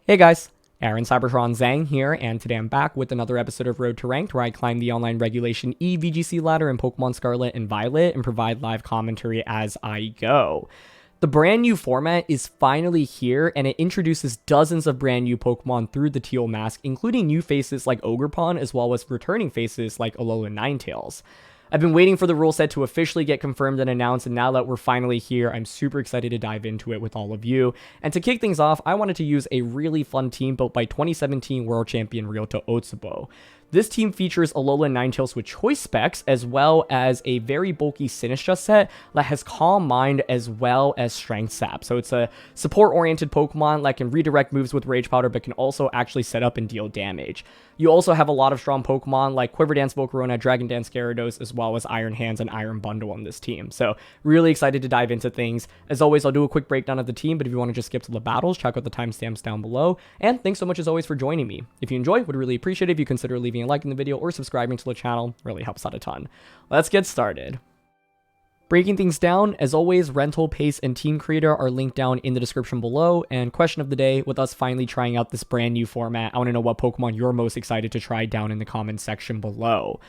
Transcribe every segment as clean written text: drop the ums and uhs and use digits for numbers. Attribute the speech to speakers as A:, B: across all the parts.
A: Hey guys, Aaron Cybertron Zhang here, and today I'm back with another episode of Road to Ranked, where I climb the online Regulation E VGC ladder in Pokemon Scarlet and Violet and provide live commentary as I go. The brand new format is finally here, and it introduces dozens of brand new Pokemon through the teal mask, including new faces like Ogerpon, as well as returning faces like Alolan Ninetales. I've been waiting for the rule set to officially get confirmed and announced, and now that we're finally here, I'm super excited to dive into it with all of you. And to kick things off, I wanted to use a really fun team built by 2017 World Champion Ryota Otsubo. This team features Alolan Ninetales with Choice Specs, as well as a very bulky Sinistcha set that has Calm Mind as well as Strength Sap. So it's a support-oriented Pokemon that can redirect moves with Rage Powder, but can also actually set up and deal damage. You also have a lot of strong Pokemon like Quiver Dance Volcarona, Dragon Dance Gyarados, as well as Iron Hands and Iron Bundle on this team. So really excited to dive into things. As always, I'll do a quick breakdown of the team, but if you want to just skip to the battles, check out the timestamps down below. And thanks so much as always for joining me. If you enjoy, would really appreciate it if you consider leaving a like in the video or subscribing to the channel. Really helps out a ton. Let's get started. Breaking things down, as always, rental, pace, and team creator are linked down in the description below. And question of the day, with us finally trying out this brand new format, I want to know what Pokemon you're most excited to try down in the comments section below.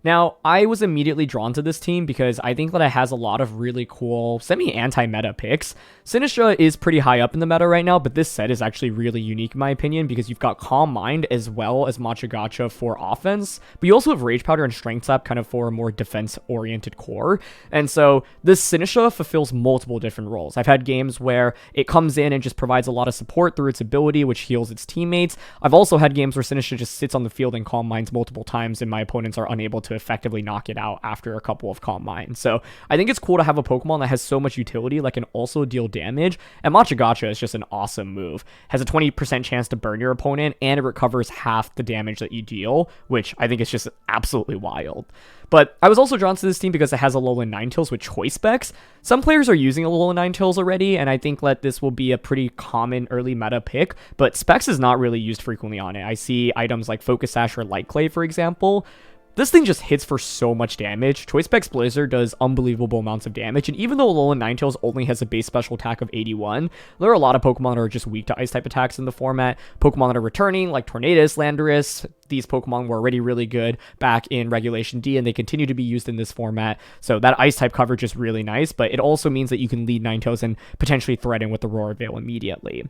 A: Now, I was immediately drawn to this team because I think that it has a lot of really cool semi-anti-meta picks. Sinistcha is pretty high up in the meta right now, but this set is actually really unique in my opinion because you've got Calm Mind as well as Machagacha for offense, but you also have Rage Powder and Strength Sap kind of for a more defense-oriented core. And so this Sinistcha fulfills multiple different roles. I've had games where it comes in and just provides a lot of support through its ability, which heals its teammates. I've also had games where Sinistcha just sits on the field and Calm Minds multiple times, and my opponents are unable to effectively knock it out after a couple of Calm Minds. So I think it's cool to have a Pokemon that has so much utility that can also deal damage, and Machagacha is just an awesome move. Has a 20% chance to burn your opponent, and it recovers half the damage that you deal, which I think is just absolutely wild. But I was also drawn to this team because it has Alolan Ninetales with Choice Specs. Some players are using Alolan Ninetales already, and I think that this will be a pretty common early meta pick, but Specs is not really used frequently on it. I see items like Focus Sash or Light Clay, for example. This thing just hits for so much damage. Choice Specs Blizzard does unbelievable amounts of damage, and even though Alolan Ninetales only has a base special attack of 81, there are a lot of Pokemon that are just weak to Ice-type attacks in the format. Pokemon that are returning, like Tornadus, Landorus, these Pokemon were already really good back in Regulation D, and they continue to be used in this format, so that Ice-type coverage is really nice, but it also means that you can lead Ninetales and potentially threaten with the Roar Veil immediately.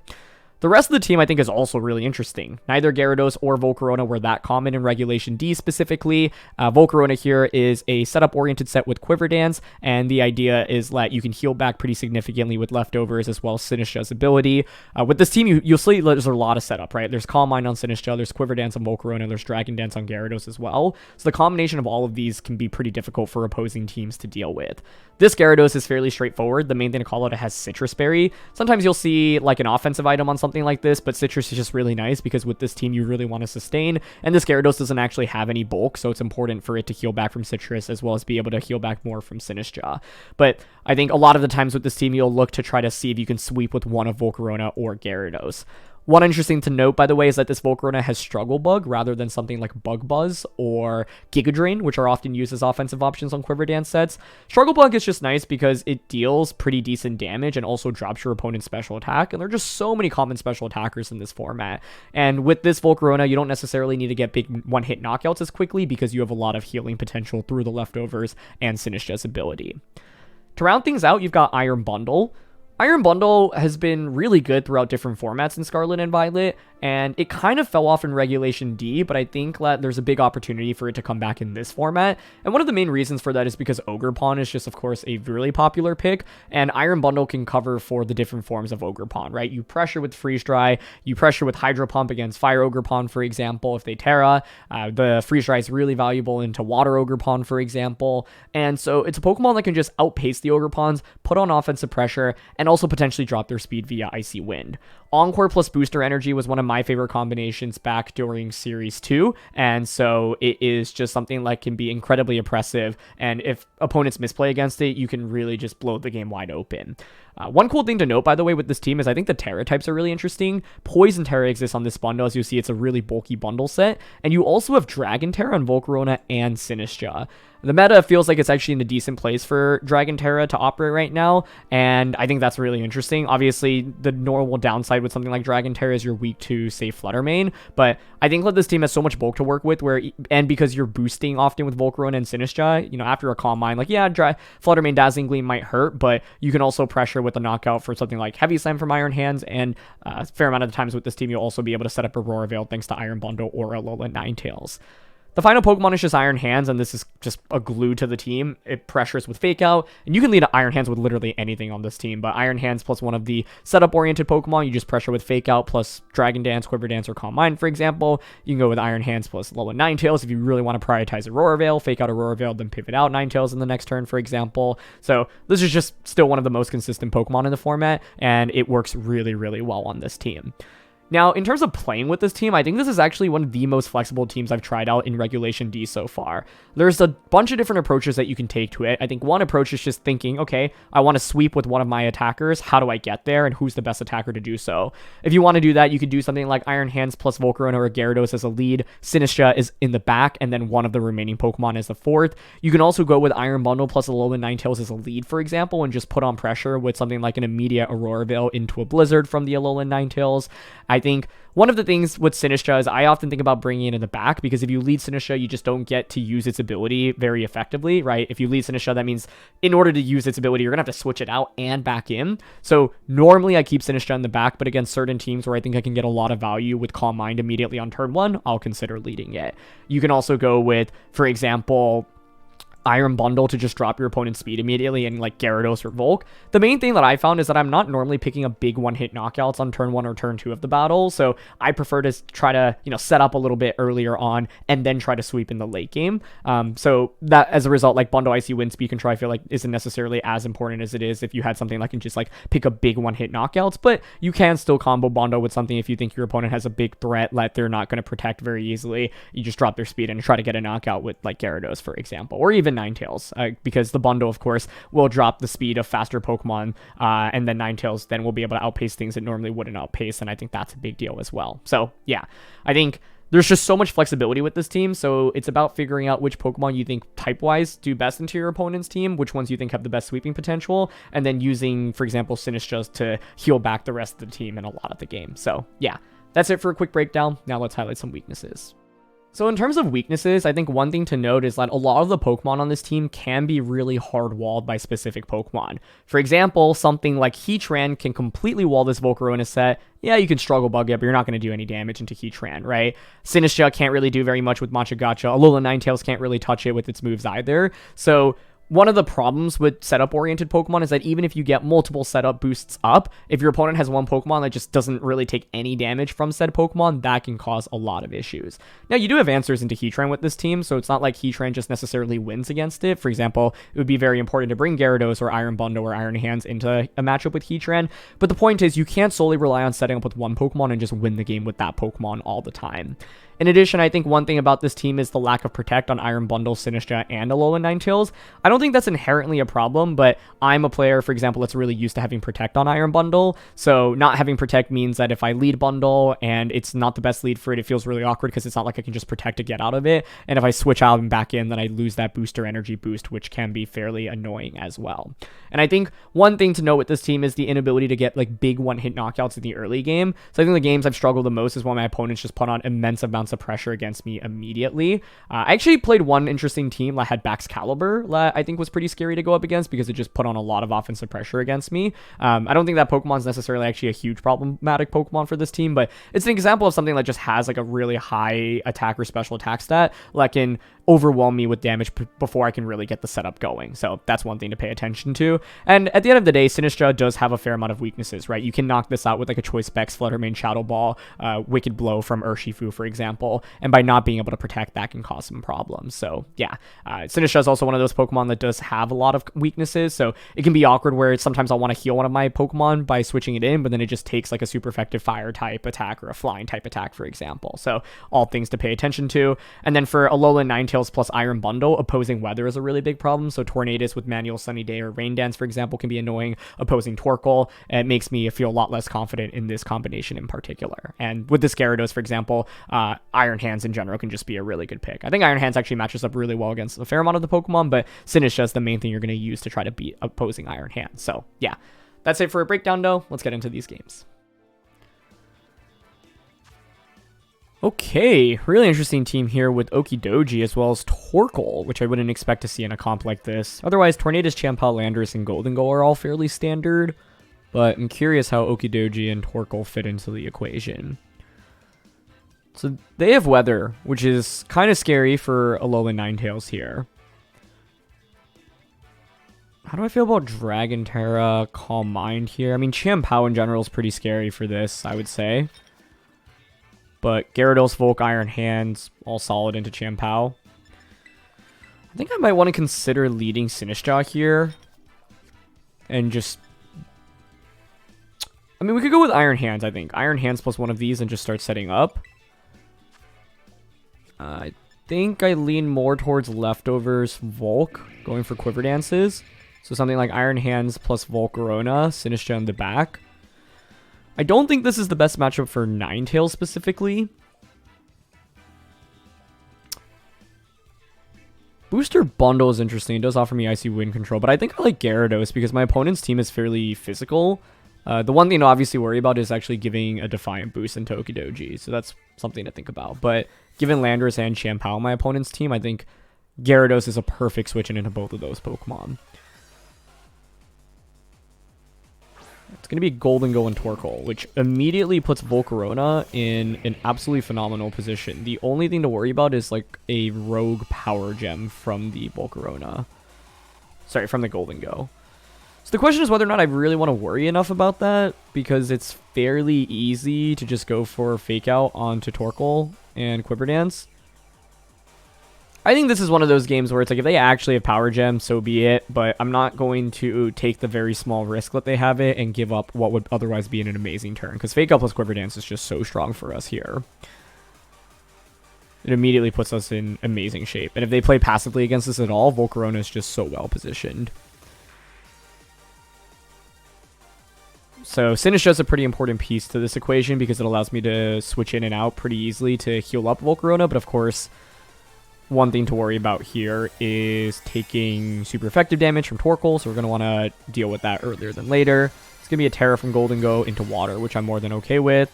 A: The rest of the team I think is also really interesting. Neither Gyarados or Volcarona were that common in Regulation D specifically. Volcarona here is a setup-oriented set with Quiver Dance, and the idea is that you can heal back pretty significantly with leftovers as well as Sinistcha's ability. With this team, you'll see there's a lot of setup, right? There's Calm Mind on Sinistcha, there's Quiver Dance on Volcarona, there's Dragon Dance on Gyarados as well. So the combination of all of these can be pretty difficult for opposing teams to deal with. This Gyarados is fairly straightforward. The main thing to call out, it has Citrus Berry. Sometimes you'll see like an offensive item on something like this, but Citrus is just really nice because with this team you really want to sustain, and this Gyarados doesn't actually have any bulk, so it's important for it to heal back from Citrus as well as be able to heal back more from Sinistcha. But I think a lot of the times with this team you'll look to try to see if you can sweep with one of Volcarona or Gyarados. One interesting to note, by the way, is that this Volcarona has Struggle Bug rather than something like Bug Buzz or Giga Drain, which are often used as offensive options on Quiver Dance sets. Struggle Bug is just nice because it deals pretty decent damage and also drops your opponent's special attack, and there are just so many common special attackers in this format. And with this Volcarona, you don't necessarily need to get big one-hit knockouts as quickly because you have a lot of healing potential through the leftovers and Sinistcha's ability. To round things out, you've got Iron Bundle. Iron Bundle has been really good throughout different formats in Scarlet and Violet, and it kind of fell off in Regulation D, but I think that there's a big opportunity for it to come back in this format, and one of the main reasons for that is because Ogerpon is just, of course, a really popular pick, and Iron Bundle can cover for the different forms of Ogerpon, right? You pressure with Freeze Dry, you pressure with Hydro Pump against Fire Ogerpon, for example, if they Terra. The Freeze Dry is really valuable into Water Ogerpon, for example, and so it's a Pokemon that can just outpace the Ogerpons, put on offensive pressure, and also potentially drop their speed via Icy Wind. Encore plus Booster Energy was one of my favorite combinations back during Series 2, and so it is just something that can be incredibly oppressive, and if opponents misplay against it, you can really just blow the game wide open. One cool thing to note, by the way, with this team is I think the Terra types are really interesting. Poison Terra exists on this bundle. As you see, it's a really bulky bundle set, and you also have Dragon Terra on Volcarona and Sinistcha. The meta feels like it's actually in a decent place for Dragon Terra to operate right now, and I think that's really interesting. Obviously, the normal downside with something like Dragon Terra is you're weak to, say, Flutter Mane, but I think that this team has so much bulk to work with, and because you're boosting often with Volcarona and Sinistcha, you know, after a Calm Mind, like, yeah, Flutter Mane Dazzling Gleam might hurt, but you can also pressure with the knockout for something like Heavy Slam from Iron Hands, and a fair amount of the times with this team, you'll also be able to set up Aurora Veil thanks to Iron Bundle or Alolan Ninetales. The final Pokemon is just Iron Hands, and this is just a glue to the team. It pressures with Fake Out, and you can lead Iron Hands with literally anything on this team, but Iron Hands plus one of the setup-oriented Pokemon, you just pressure with Fake Out plus Dragon Dance, Quiver Dance, or Calm Mind, for example. You can go with Iron Hands plus Alolan Ninetales if you really want to prioritize Aurora Veil, Fake Out Aurora Veil, then pivot out Ninetales in the next turn, for example. So this is just still one of the most consistent Pokemon in the format, and it works really, really well on this team. Now, in terms of playing with this team, I think this is actually one of the most flexible teams I've tried out in Regulation D so far. There's a bunch of different approaches that you can take to it. I think one approach is just thinking, okay, I want to sweep with one of my attackers. How do I get there, and who's the best attacker to do so? If you want to do that, you could do something like Iron Hands plus Volcarona or Gyarados as a lead. Sinistcha is in the back, and then one of the remaining Pokemon as the fourth. You can also go with Iron Bundle plus Alolan Ninetales as a lead, for example, and just put on pressure with something like an immediate Aurora Veil into a Blizzard from the Alolan Ninetales. I think one of the things with Sinistcha is I often think about bringing it in the back, because if you lead Sinistcha, you just don't get to use its ability very effectively, right? If you lead Sinistcha, that means in order to use its ability, you're going to have to switch it out and back in. So normally I keep Sinistcha in the back, but against certain teams where I think I can get a lot of value with Calm Mind immediately on turn one, I'll consider leading it. You can also go with, for example, Iron Bundle to just drop your opponent's speed immediately and like Gyarados or Volk. The main thing that I found is that I'm not normally picking up big one-hit knockouts on turn 1 or turn 2 of the battle, so I prefer to try to, you know, set up a little bit earlier on and then try to sweep in the late game. So that, as a result, like Bundle Icy Wind Speed Control, I feel like isn't necessarily as important as it is if you had something like and just like pick up big one-hit knockouts, but you can still combo Bundle with something if you think your opponent has a big threat that they're not going to protect very easily. You just drop their speed and try to get a knockout with like Gyarados, for example, or even Ninetales, because the bundle, of course, will drop the speed of faster Pokemon, and then Ninetales then will be able to outpace things that normally wouldn't outpace, and I think that's a big deal as well. So, yeah, I think there's just so much flexibility with this team, so it's about figuring out which Pokemon you think type-wise do best into your opponent's team, which ones you think have the best sweeping potential, and then using, for example, Sinistcha to heal back the rest of the team in a lot of the game. So, yeah, that's it for a quick breakdown. Now let's highlight some weaknesses. So in terms of weaknesses, I think one thing to note is that a lot of the Pokemon on this team can be really hard-walled by specific Pokemon. For example, something like Heatran can completely wall this Volcarona set. Yeah, you can struggle bug it, but you're not going to do any damage into Heatran, right? Sinistcha can't really do very much with Machagacha. Alolan Ninetales can't really touch it with its moves either. So one of the problems with setup-oriented Pokemon is that even if you get multiple setup boosts up, if your opponent has one Pokemon that just doesn't really take any damage from said Pokemon, that can cause a lot of issues. Now, you do have answers into Heatran with this team, so it's not like Heatran just necessarily wins against it. For example, it would be very important to bring Gyarados or Iron Bundle or Iron Hands into a matchup with Heatran, but the point is you can't solely rely on setting up with one Pokemon and just win the game with that Pokemon all the time. In addition, I think one thing about this team is the lack of Protect on Iron Bundle, Sinistcha, and Alolan Ninetales. I don't think that's inherently a problem, but I'm a player, for example, that's really used to having Protect on Iron Bundle, so not having Protect means that if I lead Bundle and it's not the best lead for it, it feels really awkward because it's not like I can just Protect to get out of it, and if I switch out and back in, then I lose that booster energy boost, which can be fairly annoying as well. And I think one thing to note with this team is the inability to get like big one-hit knockouts in the early game. So I think the games I've struggled the most is when my opponents just put on immense amounts of pressure against me immediately. I actually played one interesting team that had Baxcalibur that I think was pretty scary to go up against because it just put on a lot of offensive pressure against me. I don't think that Pokemon's necessarily actually a huge problematic Pokemon for this team, but it's an example of something that just has like a really high attack or special attack stat that can overwhelm me with damage before I can really get the setup going. So that's one thing to pay attention to. And at the end of the day, Sinistcha does have a fair amount of weaknesses, right? You can knock this out with like a Choice Specs, Flutter Mane, Shadow Ball, Wicked Blow from Urshifu, for example, and by not being able to protect, that can cause some problems. So yeah, Sinistcha is also one of those Pokemon that does have a lot of weaknesses, so it can be awkward where sometimes I'll want to heal one of my Pokemon by switching it in, but then it just takes like a super effective fire type attack or a flying type attack, for example. So all things to pay attention to. And then for Alolan Ninetales, Ninetales plus Iron Bundle, opposing weather is a really big problem. So Tornadus with Manual Sunny Day or Rain Dance, for example, can be annoying. Opposing Torkoal, it makes me feel a lot less confident in this combination in particular. And with this Gyarados, for example, Iron Hands in general can just be a really good pick. I think Iron Hands actually matches up really well against a fair amount of the Pokemon, but Sinistcha is the main thing you're going to use to try to beat opposing Iron Hands. So yeah, that's it for a breakdown though. Let's get into these games. Okay, really interesting team here with Okidogi as well as Torkoal, which I wouldn't expect to see in a comp like this. Otherwise, Tornadus, Champal, Landorus, and Gholdengo are all fairly standard, but I'm curious how Okidogi and Torkoal fit into the equation. So they have Weather, which is kind of scary for Alolan Ninetales here. How do I feel about Dragon Terra, Calm Mind here? I mean, Champao in general is pretty scary for this, I would say. But Gyarados, Volk, Iron Hands, all solid into Champao. I think I might want to consider leading Sinistcha here. And just... I mean, we could go with Iron Hands, I think. Iron Hands plus one of these and just start setting up. I think I lean more towards Leftovers Volk, going for Quiver Dances. So something like Iron Hands plus Volcarona, Sinistcha in the back. I don't think this is the best matchup for Ninetales specifically. Booster Bundle is interesting. It does offer me Icy Wind Control, but I think I like Gyarados because my opponent's team is fairly physical. The one thing to obviously worry about is actually giving a Defiant boost into Okidogi, so that's something to think about. But given Landorus and Champao on my opponent's team, I think Gyarados is a perfect switch into both of those Pokemon. It's going to be Gholdengo and Torkoal, which immediately puts Volcarona in an absolutely phenomenal position. The only thing to worry about is like a rogue power gem from the Volcarona. Sorry, from the Gholdengo. So the question is whether or not I really want to worry enough about that, because it's fairly easy to just go for Fake Out onto Torkoal and Quiver Dance. I think this is one of those games where it's like, if they actually have Power Gem, so be it, but I'm not going to take the very small risk that they have it and give up what would otherwise be an amazing turn, because Fake Out plus Quiver Dance is just so strong for us here. It immediately puts us in amazing shape, and if they play passively against us at all, Volcarona is just so well positioned. So Sinistcha is a pretty important piece to this equation because it allows me to switch in and out pretty easily to heal up Volcarona, but of course... one thing to worry about here is taking super effective damage from Torkoal, so we're going to want to deal with that earlier than later. It's going to be a Terra from Gholdengo into Water, which I'm more than okay with.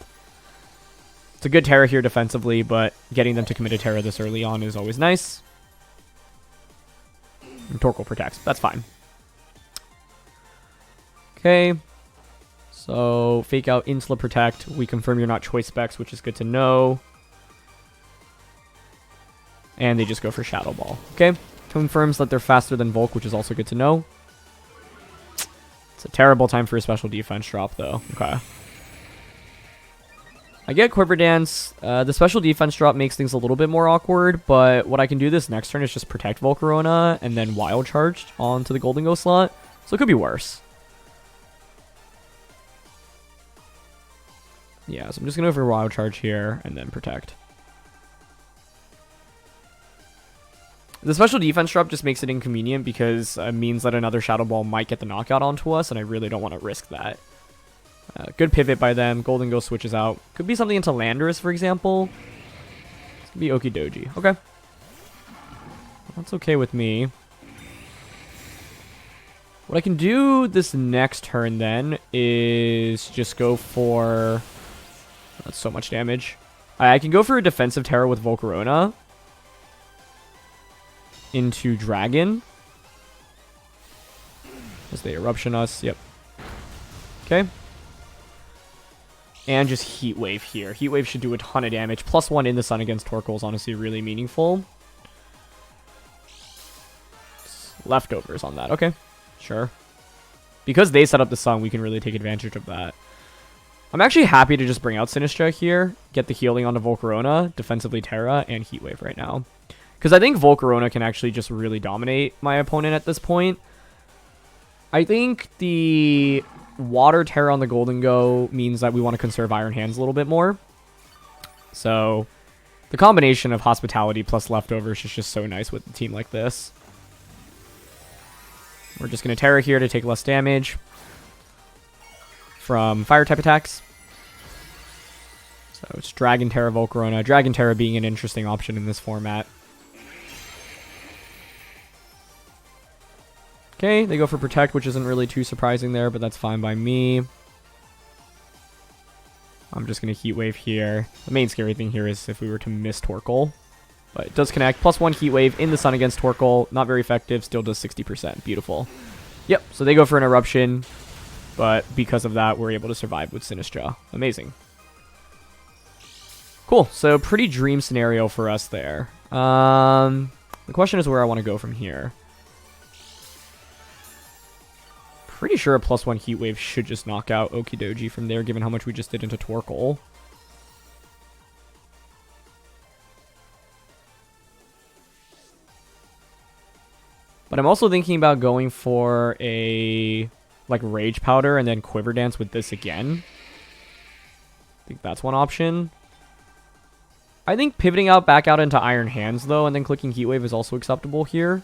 A: It's a good Terra here defensively, but getting them to commit a Terra this early on is always nice. And Torkoal protects. That's fine. Okay. So, Fake Out, Insula Protect. We confirm you're not Choice Specs, which is good to know. And they just go for Shadow Ball. Okay. Confirms that they're faster than Volk, which is also good to know. It's a terrible time for a special defense drop, though. Okay. I get Quiver Dance. The special defense drop makes things a little bit more awkward, but what I can do this next turn is just protect Volcarona and then Wild Charge onto the Gholdengo slot. So it could be worse. Yeah, so I'm just going to go for Wild Charge here and then protect. The special defense drop just makes it inconvenient because it means that another Shadow Ball might get the knockout onto us, and I really don't want to risk that. Good pivot by them. Gholdengo switches out. Could be something into Landorus, for example. This could be Okidogi. Okay. That's okay with me. What I can do this next turn, then, is just go for... That's so much damage. I can go for a defensive Terra with Volcarona into Dragon. As they Eruption us. Yep. Okay. And just Heat Wave here. Heat Wave should do a ton of damage. +1 in the sun against Torkoal is honestly really meaningful. Leftovers on that. Okay. Sure. Because they set up the sun, we can really take advantage of that. I'm actually happy to just bring out Sinistcha here. Get the healing onto Volcarona. Defensively Terra and Heat Wave right now. Because I think Volcarona can actually just really dominate my opponent at this point. I think the Water Terra on the Gholdengo means that we want to conserve Iron Hands a little bit more. So The combination of Hospitality plus Leftovers is just so nice with a team like this. We're just going to Terra here to take less damage from fire type attacks. So it's Dragon Terra, Volcarona. Dragon Terra being an interesting option in this format. Okay, they go for Protect, which isn't really too surprising there, but that's fine by me. I'm just going to Heat Wave here. The main scary thing here is if we were to miss Torkoal. But it does connect. +1 Heat Wave in the sun against Torkoal. Not very effective. Still does 60%. Beautiful. Yep, so they go for an Eruption. But because of that, we're able to survive with Sinistcha. Amazing. Cool. So pretty dream scenario for us there. The question is where I want to go from here. Pretty sure a +1 Heat Wave should just knock out Okidoji from there, given how much we just did into Torkoal. But I'm also thinking about going for a like Rage Powder and then Quiver Dance with this again. I think that's one option. I think pivoting out back out into Iron Hands though, and then clicking Heat Wave is also acceptable here.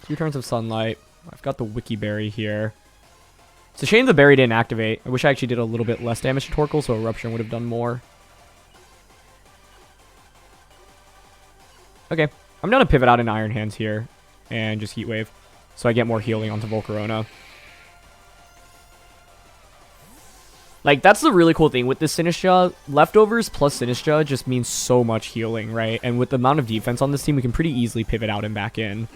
A: 2 turns of Sunlight. I've got the Wiki Berry here. It's a shame the Berry didn't activate. I wish I actually did a little bit less damage to Torkoal, so Eruption would have done more. Okay, I'm going to pivot out in Iron Hands here and just Heat Wave, so I get more healing onto Volcarona. Like, that's the really cool thing with this Sinistcha. Leftovers plus Sinistcha just means so much healing, right? And with the amount of defense on this team, we can pretty easily pivot out and back in.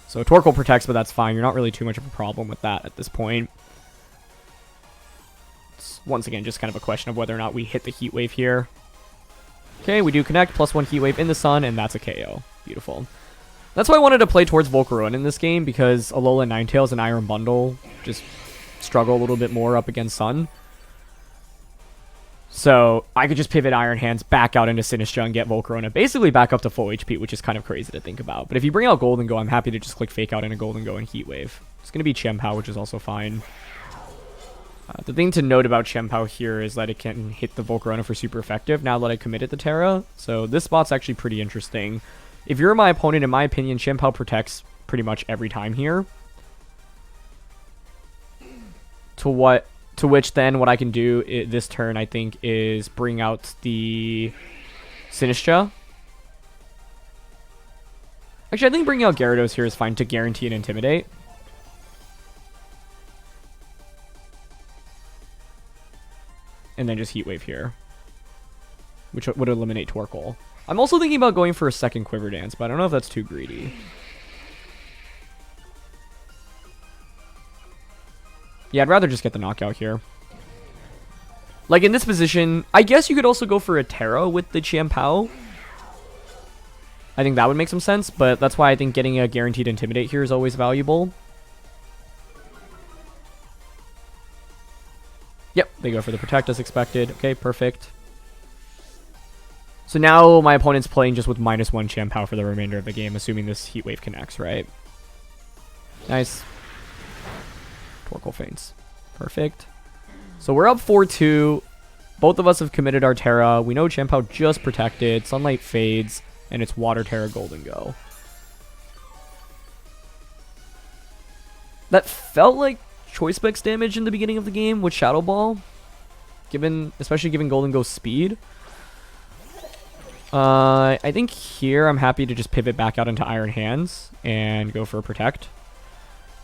A: So Torkoal protects, but that's fine. You're not really too much of a problem with that at this point. It's once again just kind of a question of whether or not we hit the Heat Wave here. Okay, we do connect, +1 Heat Wave in the sun, and that's a KO. Beautiful. That's why I wanted to play towards Volcarona in this game, because Alolan Ninetales and Iron Bundle just struggle a little bit more up against Sun. So I could just pivot Iron Hands back out into Sinistcha and get Volcarona basically back up to full HP, which is kind of crazy to think about. But if you bring out Golden Go, I'm happy to just click Fake Out into Golden Go and Heat Wave. It's going to be Chien-Pao, which is also fine. The thing to note about Chien-Pao here is that it can hit the Volcarona for super effective now that I committed the Terra. So this spot's actually pretty interesting. If you're my opponent, in my opinion, Chien-Pao protects pretty much every time here. To which then what I can do this turn, I think, is bring out the Sinistcha. Actually, I think bringing out Gyarados here is fine to guarantee and Intimidate. And then just Heat Wave here, which would eliminate Torkoal. I'm also thinking about going for a second Quiver Dance, but I don't know if that's too greedy. Yeah, I'd rather just get the knockout here. Like, in this position, I guess you could also go for a Terra with the Chien-Pao. I think that would make some sense, but that's why I think getting a guaranteed Intimidate here is always valuable. Yep, they go for the Protect as expected. Okay, perfect. So now my opponent's playing just with -1 Chien-Pao for the remainder of the game, assuming this Heat Wave connects, right? Nice. Torkoal faints. Perfect. So we're up 4-2. Both of us have committed our Terra. We know Chien-Pao just protected. Sunlight fades, and it's Water Terra Golden Go. That felt like Choice Specs damage in the beginning of the game with Shadow Ball, especially given Golden Go speed. I think here I'm happy to just pivot back out into Iron Hands and go for a Protect.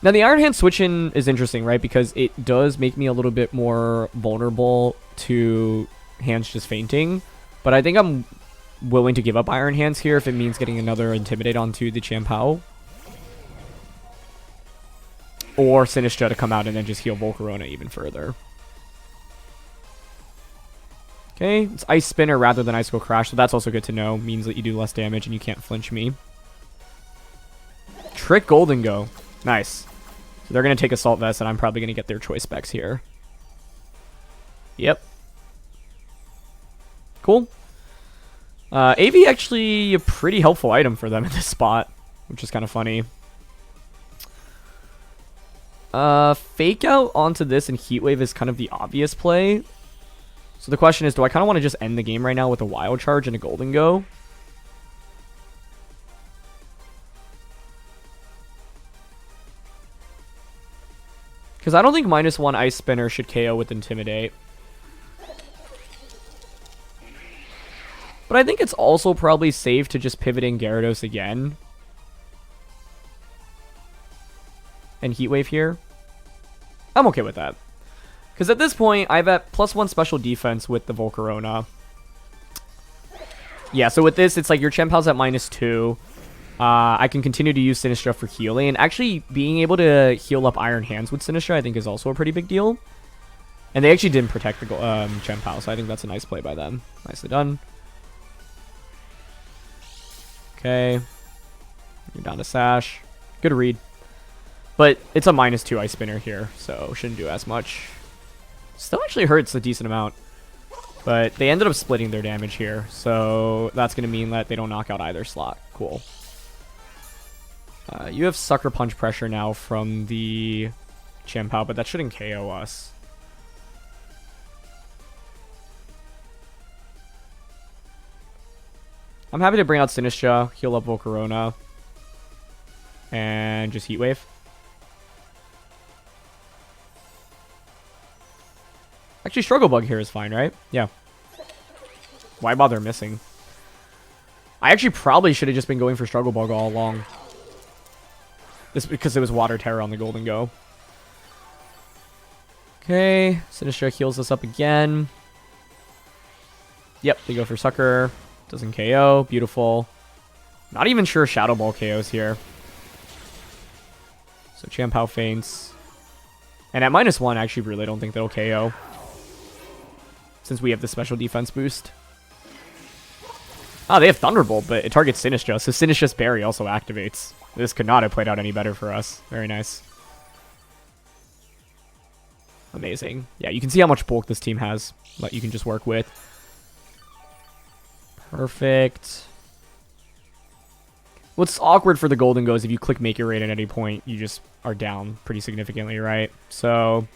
A: Now, the Iron Hand switch-in is interesting, right? Because it does make me a little bit more vulnerable to hands just fainting. But I think I'm willing to give up Iron Hands here if it means getting another Intimidate onto the Chien-Pao. Or Sinistcha to come out and then just heal Volcarona even further. Okay, it's Ice Spinner rather than Icicle Crash, so that's also good to know. Means that you do less damage and you can't flinch me. Trick Golden Go. Nice. So they're going to take Assault Vest, and I'm probably going to get their Choice Specs here. Yep. Cool. AV actually a pretty helpful item for them in this spot, which is kind of funny. Fake Out onto this and Heat Wave is kind of the obvious play. So the question is, do I kind of want to just end the game right now with a Wild Charge and a Golden Go? Because I don't think -1 Ice Spinner should KO with Intimidate. But I think it's also probably safe to just pivot in Gyarados again. And Heat Wave here. I'm okay with that. Because at this point, I have at +1 special defense with the Volcarona. Yeah, so with this, it's like your Chien-Pao's at -2. I can continue to use Sinistcha for healing. And actually, being able to heal up Iron Hands with Sinistcha, I think, is also a pretty big deal. And they actually didn't protect the Chien-Pao, so I think that's a nice play by them. Nicely done. Okay. You're down to Sash. Good read. But it's a -2 Ice Spinner here, so shouldn't do as much. Still actually hurts a decent amount. But they ended up splitting their damage here, so that's going to mean that they don't knock out either slot. Cool. You have Sucker Punch pressure now from the Chien-Pao, but that shouldn't KO us. I'm happy to bring out Sinistcha, heal up Volcarona, and just Heat Wave. Actually, Struggle Bug here is fine, right? Yeah. Why bother missing? I actually probably should have just been going for Struggle Bug all along. This because it was Water Terror on the Golden Go. Okay, Sinistcha heals us up again. Yep, they go for Sucker. Doesn't KO. Beautiful. Not even sure Shadow Ball KOs here. So Chien-Pao faints. And at -1, I actually really don't think that'll KO. Since we have the special defense boost. Ah, they have Thunderbolt, but it targets Sinistcha, so Sinistcha's Berry also activates. This could not have played out any better for us. Very nice. Amazing. Yeah, you can see how much bulk this team has that you can just work with. Perfect. What's awkward for the Golden Go is if you click Make Your Raid at any point, you just are down pretty significantly, right? So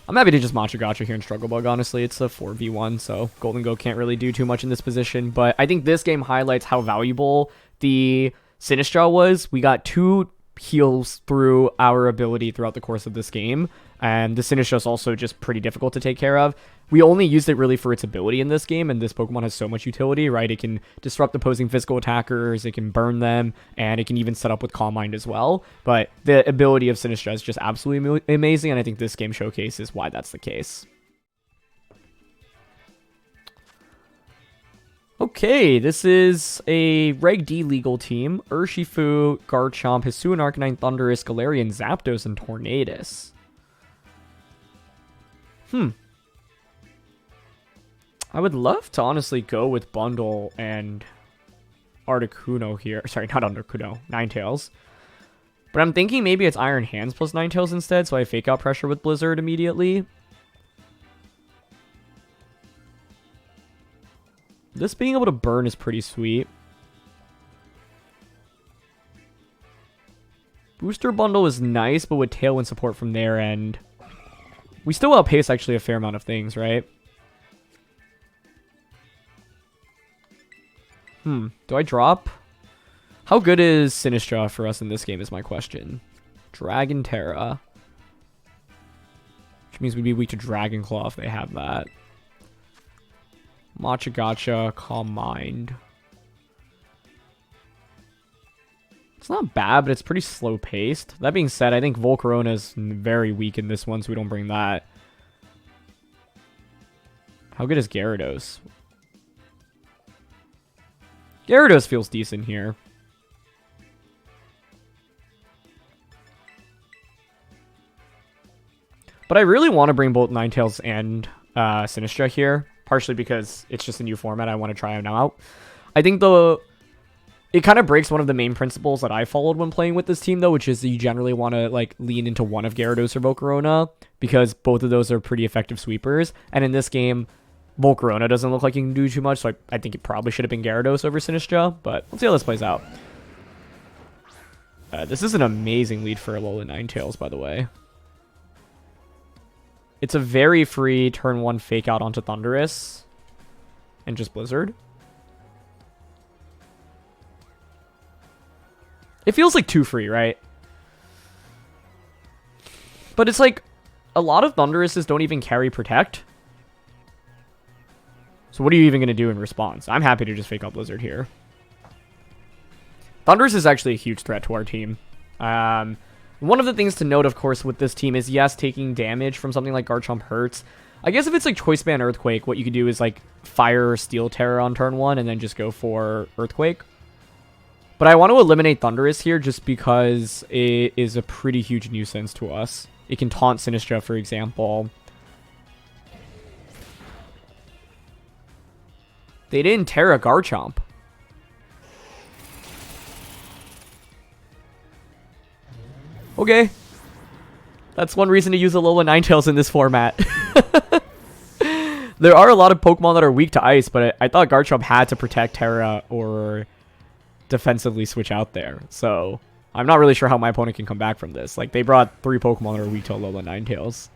A: I'm happy to just Matcha Gotcha here and Struggle Bug, honestly. It's a 4v1, so Golden Go can't really do too much in this position. But I think this game highlights how valuable the Sinistcha was. We got 2 heals through our ability throughout the course of this game. And the Sinistcha is also just pretty difficult to take care of. We only used it really for its ability in this game, and this Pokemon has so much utility, right? It can disrupt opposing physical attackers, it can burn them, and it can even set up with Calm Mind as well. But the ability of Sinistcha is just absolutely amazing, and I think this game showcases why that's the case. Okay, this is a Reg D legal team. Urshifu, Garchomp, Hisuian Arcanine, Thundurus, Galarian, Zapdos, and Tornadus. I would love to honestly go with Bundle and Articuno here. Sorry, not Articuno, Ninetales. But I'm thinking maybe it's Iron Hands plus Ninetales instead, so I fake out pressure with Blizzard immediately. This being able to burn is pretty sweet. Booster Bundle is nice, but with Tailwind support from their end, we still outpace actually a fair amount of things, right? Do I drop? How good is Sinistcha for us in this game is my question. Dragon Terra. Which means we'd be weak to Dragon Claw if they have that. Matcha Gotcha, Calm Mind. It's not bad, but it's pretty slow paced. That being said, I think Volcarona is very weak in this one, so we don't bring that. How good is Gyarados? Gyarados feels decent here. But I really want to bring both Ninetales and Sinistcha here. Partially because it's just a new format. I want to try them out. I think it kind of breaks one of the main principles that I followed when playing with this team, though, which is that you generally want to like lean into one of Gyarados or Volcarona because both of those are pretty effective sweepers. And in this game, Volcarona doesn't look like you can do too much, so I think it probably should have been Gyarados over Sinistcha, but let's see how this plays out. This is an amazing lead for Alolan Ninetales, by the way. It's a very free turn 1 fake out onto Thundurus. And just Blizzard. It feels like too free, right? But it's like, a lot of Thunduruses don't even carry Protect. So what are you even going to do in response? I'm happy to just fake out Blizzard here. Thundurus is actually a huge threat to our team. One of the things to note, of course, with this team is, yes, taking damage from something like Garchomp hurts. I guess if it's like Choice Band Earthquake, what you could do is like fire or Steel Terror on turn 1 and then just go for Earthquake. But I want to eliminate Thundurus here just because it is a pretty huge nuisance to us. It can taunt Sinistcha, for example. They didn't Terra Garchomp. Okay. That's one reason to use Alolan Ninetales in this format. There are a lot of Pokemon that are weak to Ice, but I thought Garchomp had to protect Terra or defensively switch out there. So, I'm not really sure how my opponent can come back from this. Like, they brought 3 Pokemon that are weak to Alolan Ninetales.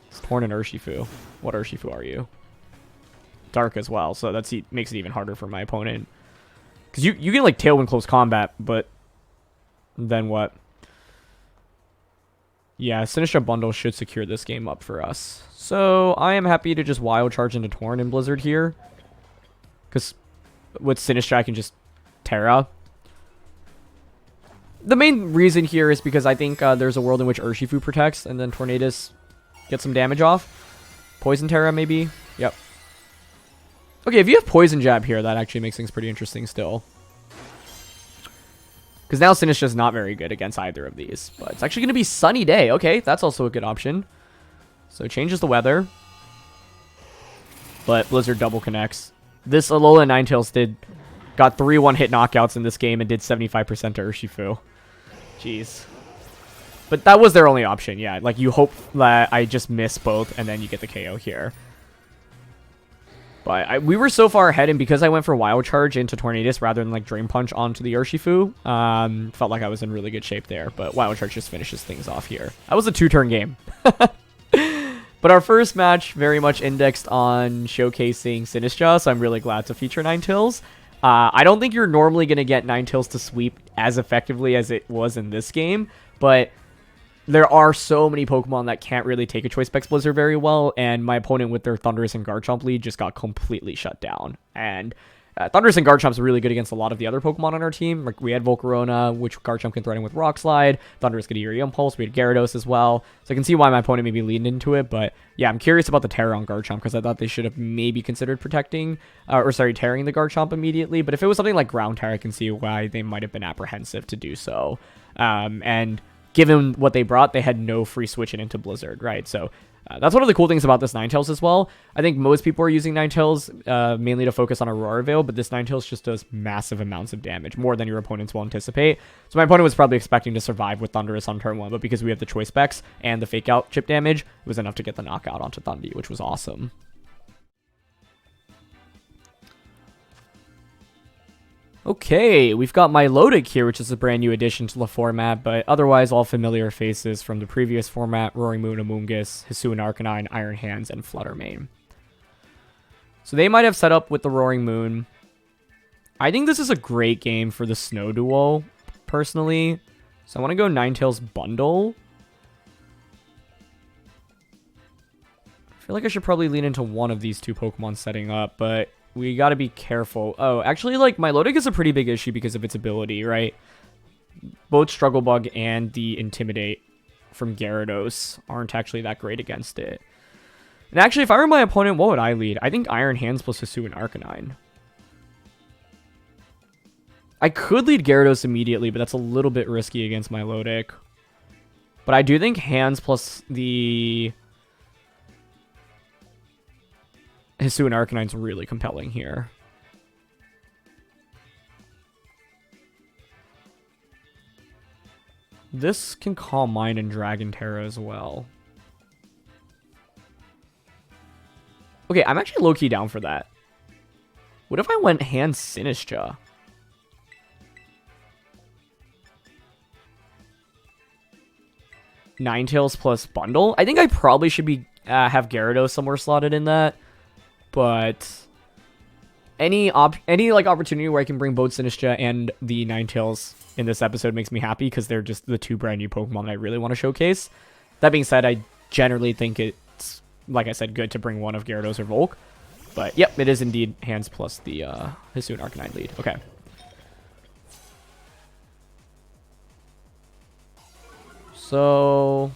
A: It's Torn and Urshifu. What Urshifu are you? Dark as well, so that makes it even harder for my opponent. Because you can, like, Tailwind close combat, but then what? Yeah, Sinistcha Bundle should secure this game up for us. So, I am happy to just Wild Charge into Torn and Blizzard here. Because with Sinistcha, I can just Terra. The main reason here is because I think there's a world in which Urshifu protects, and then Tornadus gets some damage off. Poison Terra, maybe? Yep. Okay, if you have Poison Jab here, that actually makes things pretty interesting still. Because now Sinistcha is not very good against either of these. But it's actually going to be Sunny Day. Okay, that's also a good option. So it changes the weather. But Blizzard double connects. This Alolan Ninetales got 3 one-hit knockouts in this game and did 75% to Urshifu. Jeez. But that was their only option, yeah. Like, you hope that I just miss both and then you get the KO here. But we were so far ahead, and because I went for Wild Charge into Tornadus rather than like Drain Punch onto the Urshifu, felt like I was in really good shape there. But Wild Charge just finishes things off here. That was a 2-turn game. But our first match very much indexed on showcasing Sinistcha, so I'm really glad to feature Ninetales. I don't think you're normally going to get Ninetales to sweep as effectively as it was in this game, but there are so many Pokemon that can't really take a Choice Specs Blizzard very well, and my opponent with their Thundurus and Garchomp lead just got completely shut down. And Thundurus and Garchomp's are really good against a lot of the other Pokemon on our team. Like, we had Volcarona, which Garchomp can threaten with Rock Slide. Thundurus could Eerie Impulse. We had Gyarados as well. So I can see why my opponent maybe leaned into it, but yeah, I'm curious about the Terra on Garchomp, because I thought they should have maybe considered tearing the Garchomp immediately. But if it was something like Ground Tear, I can see why they might have been apprehensive to do so. And given what they brought, they had no free switching into Blizzard, right? So that's one of the cool things about this Ninetales as well. I think most people are using Ninetales mainly to focus on Aurora Veil, but this Ninetales just does massive amounts of damage, more than your opponents will anticipate. So my opponent was probably expecting to survive with Thundurus on turn 1, but because we have the Choice Specs and the Fake Out chip damage, it was enough to get the knockout onto Thundy, which was awesome. Okay, we've got Milotic here, which is a brand new addition to the format, but otherwise all familiar faces from the previous format: Roaring Moon, Amoonguss, Hisuian Arcanine, Iron Hands, and Fluttermane. So they might have set up with the Roaring Moon. I think this is a great game for the Snow Duo, personally. So I want to go Ninetales Bundle. I feel like I should probably lean into one of these two Pokemon setting up, but we gotta be careful. Oh, actually, like, Milotic is a pretty big issue because of its ability, right? Both Struggle Bug and the Intimidate from Gyarados aren't actually that great against it. And actually, if I were my opponent, what would I lead? I think Iron Hands plus Hisuian Arcanine. I could lead Gyarados immediately, but that's a little bit risky against Milotic. But I do think Hands plus the Hisuian Arcanine's really compelling here. This can Calm Mind and Dragon Terra as well. Okay, I'm actually low-key down for that. What if I went Hand Sinistcha? Ninetales plus bundle. I think I probably should be have Gyarados somewhere slotted in that, but any like opportunity where I can bring both Sinistcha and the Ninetales in this episode makes me happy because they're just the two brand new Pokemon that I really want to showcase. That being said, I generally think it's, like I said, good to bring one of Gyarados or Volk. But yep, it is indeed hands plus the Hisuian Arcanine lead. Okay. So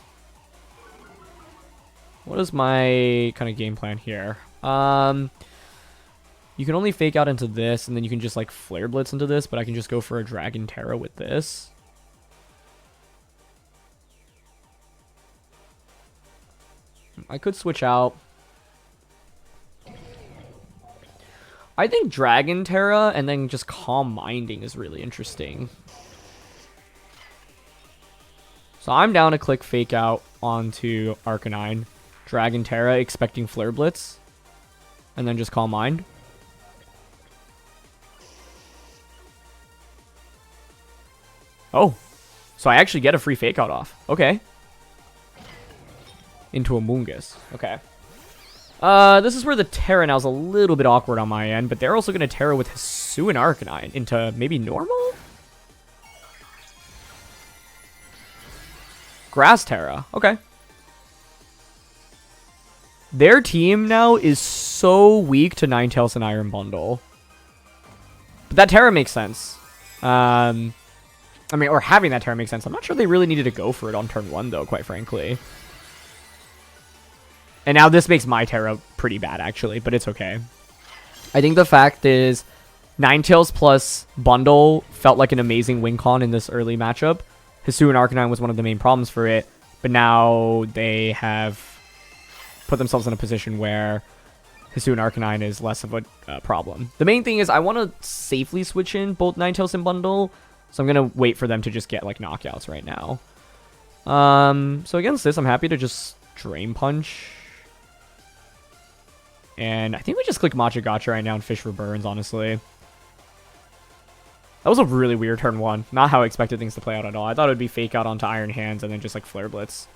A: what is my kind of game plan here? You can only fake out into this, and then you can just like Flare Blitz into this, but I can just go for a Dragon Terra with this. I could switch out. I think Dragon Terra and then just Calm Minding is really interesting. So I'm down to click Fake Out onto Arcanine. Dragon Terra, expecting Flare Blitz. And then just Calm Mind. Oh. So I actually get a free Fake Out off. Okay. Into a Moongus. Okay. This is where the Terra now is a little bit awkward on my end, but they're also going to Terra with Hisuian Arcanine into maybe normal? Grass Terra. Okay. Their team now is so weak to Ninetales and Iron Bundle. But that Terra makes sense. I mean, or having that Terra makes sense. I'm not sure they really needed to go for it on turn 1, though, quite frankly. And now this makes my Terra pretty bad, actually, but it's okay. I think the fact is Ninetales plus Bundle felt like an amazing win con in this early matchup. Hisuian Arcanine was one of the main problems for it, but now they have put themselves in a position where Hisuian Arcanine is less of a problem. The main thing is I want to safely switch in both Ninetales and Bundle, so I'm going to wait for them to just get like knockouts right now. So against this, I'm happy to just Drain Punch. And I think we just click Matcha Gotcha right now and fish for burns, honestly. That was a really weird turn 1. Not how I expected things to play out at all. I thought it would be Fake Out onto Iron Hands and then just like Flare Blitz.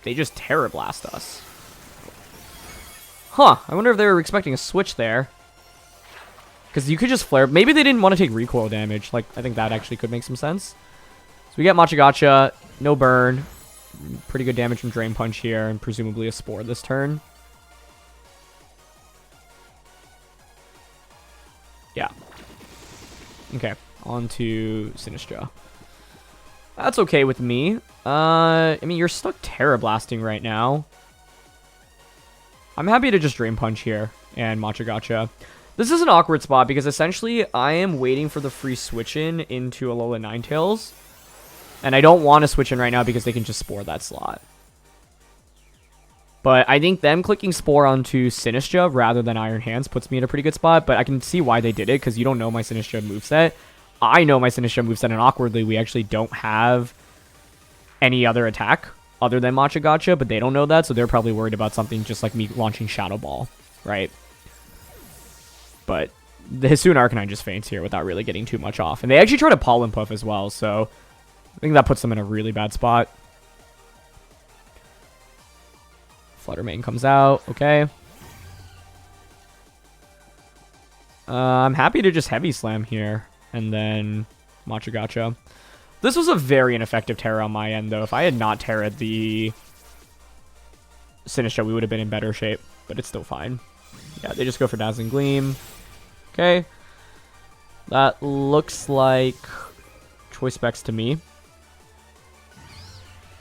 A: They just Terra Blast us. Huh. I wonder if they were expecting a switch there. Because you could just Flare... Maybe they didn't want to take recoil damage. Like, I think that actually could make some sense. So we get Matcha Gotcha. No burn. Pretty good damage from Drain Punch here, and presumably a Spore this turn. Yeah. Okay, on to Sinistcha. That's okay with me. I mean, you're stuck Terra Blasting right now. I'm happy to just Drain Punch here and Matcha Gotcha. This is an awkward spot because essentially I am waiting for the free switch in into Alolan Ninetales. And I don't want to switch in right now because they can just Spore that slot. But I think them clicking Spore onto Sinistcha rather than Iron Hands puts me in a pretty good spot. But I can see why they did it because you don't know my Sinistcha moveset. I know my Sinistcha moveset, and awkwardly, we actually don't have any other attack other than Matcha Gotcha, but they don't know that, so they're probably worried about something just like me launching Shadow Ball, right? But the Hisuian Arcanine just faints here without really getting too much off. And they actually try to Pollen Puff as well, so I think that puts them in a really bad spot. Flutter Mane comes out. Okay. I'm happy to just Heavy Slam here. And then Matcha Gotcha. This was a very ineffective Terra on my end, though. If I had not Terra'd the Sinistcha, we would have been in better shape. But it's still fine. Yeah, they just go for Dazzling Gleam. Okay. That looks like Choice Specs to me.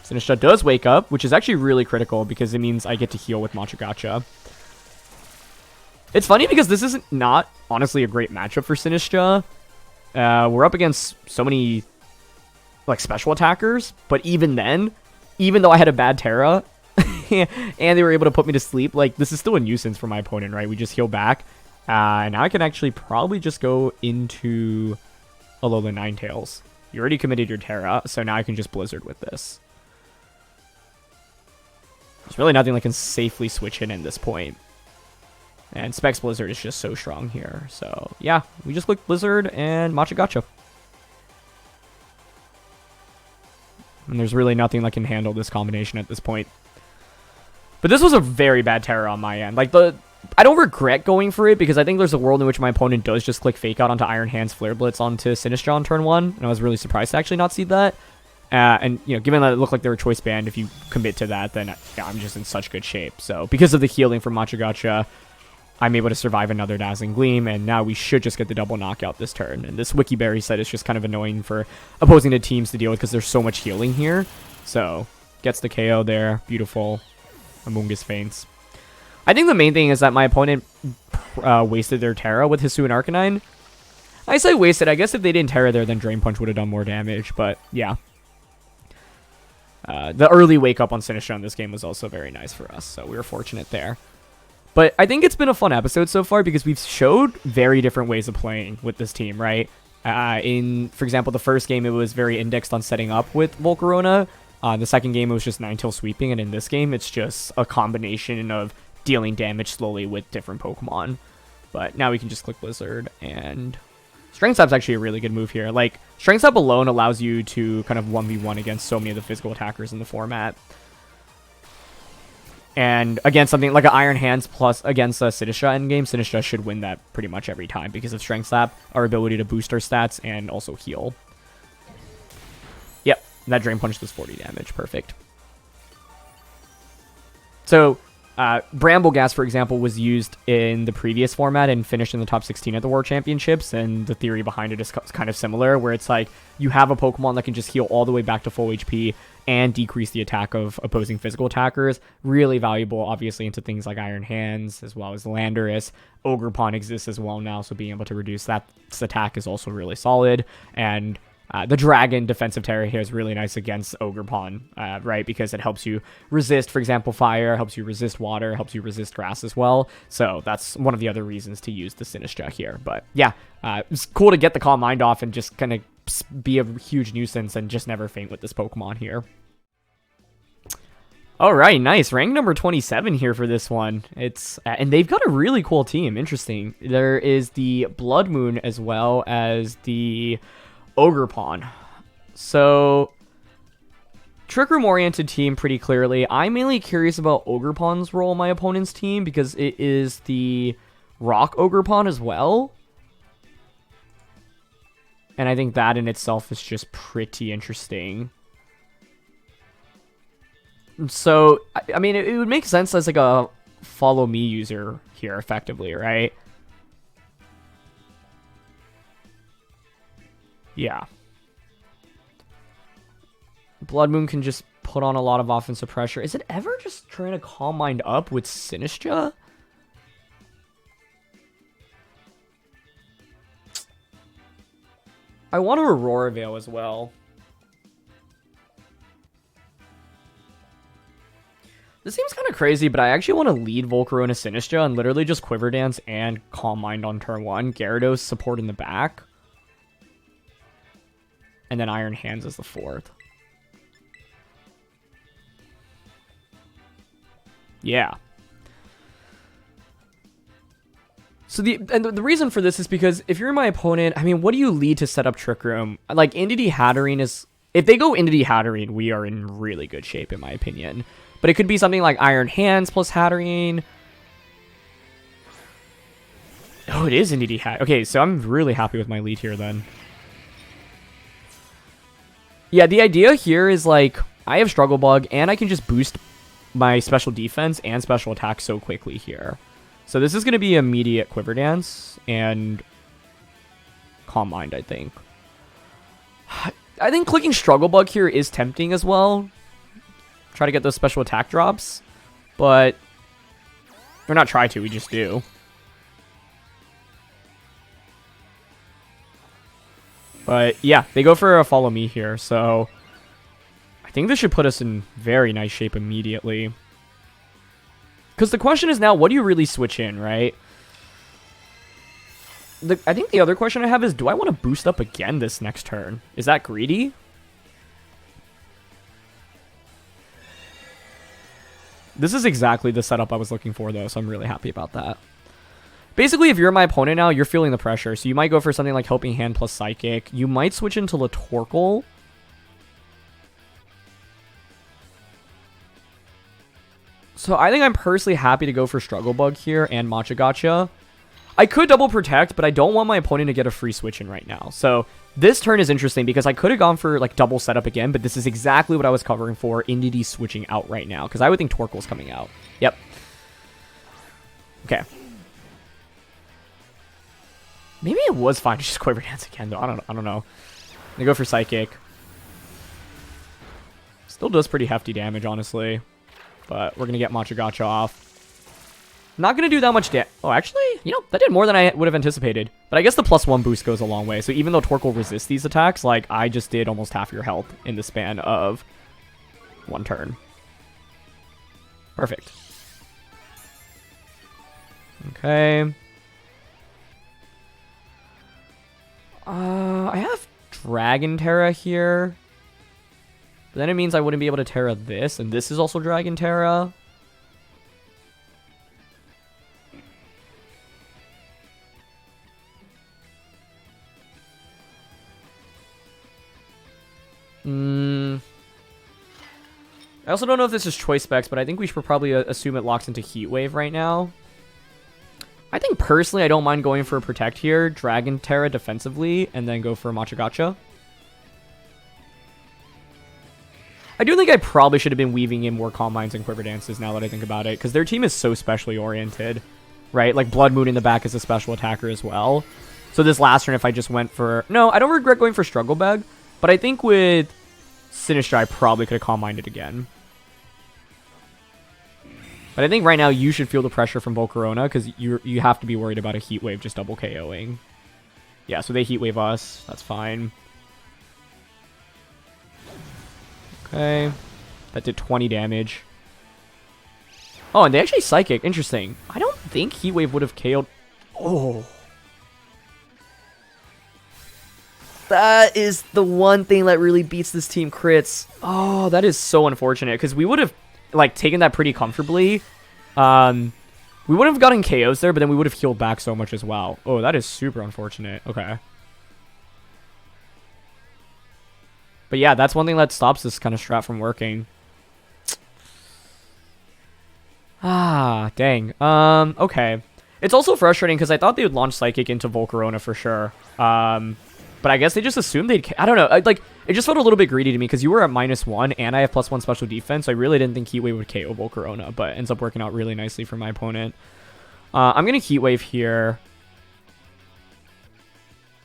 A: Sinistcha does wake up, which is actually really critical because it means I get to heal with Matcha Gotcha. It's funny because this isn't not honestly a great matchup for Sinistcha. We're up against so many like special attackers, but even then, even though I had a bad Terra and they were able to put me to sleep, like this is still a nuisance for my opponent, right? We just heal back. And now I can actually probably just go into Alolan Ninetales. You already committed your Terra, so now I can just Blizzard with this. There's really nothing that can safely switch in this point. And Specs Blizzard is just so strong here. So, yeah, we just click Blizzard and Matcha Gotcha. And there's really nothing that can handle this combination at this point. But this was a very bad Terra on my end. Like, I don't regret going for it, because I think there's a world in which my opponent does just click Fake Out onto Iron Hands, Flare Blitz onto Sinistcha on turn 1. And I was really surprised to actually not see that. And, you know, given that it looked like they were choice banned, if you commit to that, then yeah, I'm just in such good shape. So, because of the healing from Machagacha, I'm able to survive another Dazzling Gleam, and now we should just get the double knockout this turn. And this Wikiberry set is just kind of annoying for opposing the teams to deal with, because there's so much healing here. So, gets the KO there. Beautiful. Amoonguss faints. I think the main thing is that my opponent wasted their Terra with Hisuian Arcanine. I say wasted. I guess if they didn't Terra there, then Drain Punch would have done more damage, but yeah. The early wake up on Sinistcha in this game was also very nice for us, so we were fortunate there. But I think it's been a fun episode so far, because we've showed very different ways of playing with this team, right? For example, the first game, it was very indexed on setting up with Volcarona. The second game, it was just Ninetales sweeping, and in this game, it's just a combination of dealing damage slowly with different Pokemon. But now we can just click Blizzard, and Strength Sap's actually a really good move here. Like, Strength Sap alone allows you to kind of 1v1 against so many of the physical attackers in the format. And against something like an Iron Hands plus against a Sinistcha endgame, Sinistcha should win that pretty much every time because of Strength Sap, our ability to boost our stats, and also heal. Yep, that Drain Punch does 40 damage. Perfect. So, Bramble Gas, for example, was used in the previous format and finished in the top 16 at the World Championships, and the theory behind it is kind of similar, where it's like you have a Pokemon that can just heal all the way back to full HP and decrease the attack of opposing physical attackers. Really valuable, obviously, into things like Iron Hands, as well as Landorus. Ogerpon exists as well now, so being able to reduce that attack is also really solid, and the Dragon defensive Terra here is really nice against Ogerpon, right? Because it helps you resist, for example, fire, helps you resist water, helps you resist grass as well. So that's one of the other reasons to use the Sinistcha here. But yeah, it's cool to get the Calm Mind off and just kind of be a huge nuisance and just never faint with this Pokemon here. All right, nice. Rank number 27 here for this one. And they've got a really cool team. Interesting. There is the Blood Moon as well as the Ogerpon. So, Trick Room oriented team pretty clearly. I'm mainly curious about Ogerpon's role in my opponent's team because it is the Rock Ogerpon as well. And I think that in itself is just pretty interesting. So, I mean, it would make sense as like a follow me user here effectively, right? Yeah. Blood Moon can just put on a lot of offensive pressure. Is it ever just trying to Calm Mind up with Sinistcha? I want to Aurora Veil as well. This seems kind of crazy, but I actually want to lead Volcarona Sinistcha and literally just Quiver Dance and Calm Mind on turn 1. Gyarados support in the back. And then Iron Hands is the 4th. Yeah. So the reason for this is because if you're my opponent, I mean, what do you lead to set up Trick Room? Like, Entity Hatterene is... If they go Entity Hatterene, we are in really good shape, in my opinion. But it could be something like Iron Hands plus Hatterene. Oh, it is Entity Hat. Okay, so I'm really happy with my lead here, then. Yeah, the idea here is, like, I have Struggle Bug, and I can just boost my special defense and special attack so quickly here. So this is going to be immediate Quiver Dance and Calm Mind, I think. I think clicking Struggle Bug here is tempting as well. Try to get those special attack drops, but... Or not try to, we just do. But yeah, they go for a follow me here, so I think this should put us in very nice shape immediately. Because the question is now, what do you really switch in, right? I think the other question I have is, do I want to boost up again this next turn? Is that greedy? This is exactly the setup I was looking for, though, so I'm really happy about that. Basically, if you're my opponent now, you're feeling the pressure. So you might go for something like Helping Hand plus Psychic. You might switch into Latorkle. So I think I'm personally happy to go for Struggle Bug here and Matcha Gotcha. I could double protect, but I don't want my opponent to get a free switch in right now. So this turn is interesting because I could have gone for like double setup again, but this is exactly what I was covering for. Indeedee switching out right now because I would think Torkoal's coming out. Yep. Okay. Maybe it was fine to just Quiver Dance again though. I don't know. They go for Psychic. Still does pretty hefty damage, honestly. But we're gonna get Matcha Gotcha off. Not going to do that much damage. Oh, actually, you know, that did more than I would have anticipated. But I guess the +1 boost goes a long way. So even though Torkoal resists these attacks, like, I just did almost half your health in the span of one turn. Perfect. Okay. I have Dragon Terra here. But then it means I wouldn't be able to Terra this. And this is also Dragon Terra. I also don't know if this is Choice Specs, but I think we should probably assume it locks into Heat Wave right now. I think personally I don't mind going for a Protect here, Dragon Terra defensively, and then go for a Matcha Gotcha. I do think I probably should have been weaving in more Calm Minds and Quiver Dances now that I think about it, because their team is so specially oriented, right? Like Blood Moon in the back is a special attacker as well. So this last turn if I just went for... No, I don't regret going for Struggle Bug, but I think with Sinistcha I probably could have Calm Minded again. But I think right now you should feel the pressure from Volcarona because you have to be worried about a Heat Wave just double KOing. Yeah, so they Heat Wave us. That's fine. Okay. That did 20 damage. Oh, and they actually Psychic. Interesting. I don't think Heat Wave would have KO'd... Oh. That is the one thing that really beats this team crits. Oh, that is so unfortunate because we would have like taken that pretty comfortably. We would have gotten KOs there, but then we would have healed back so much as well. Oh, that is super unfortunate. Okay. But yeah, that's one thing that stops this kind of strat from working. Ah, dang. Okay. It's also frustrating because I thought they would launch Psychic into Volcarona for sure. But I guess they just assumed they'd... I don't know. Like, it just felt a little bit greedy to me because you were at -1 and I have +1 special defense. So I really didn't think Heat Wave would KO Volcarona, but it ends up working out really nicely for my opponent. I'm going to Heat Wave here.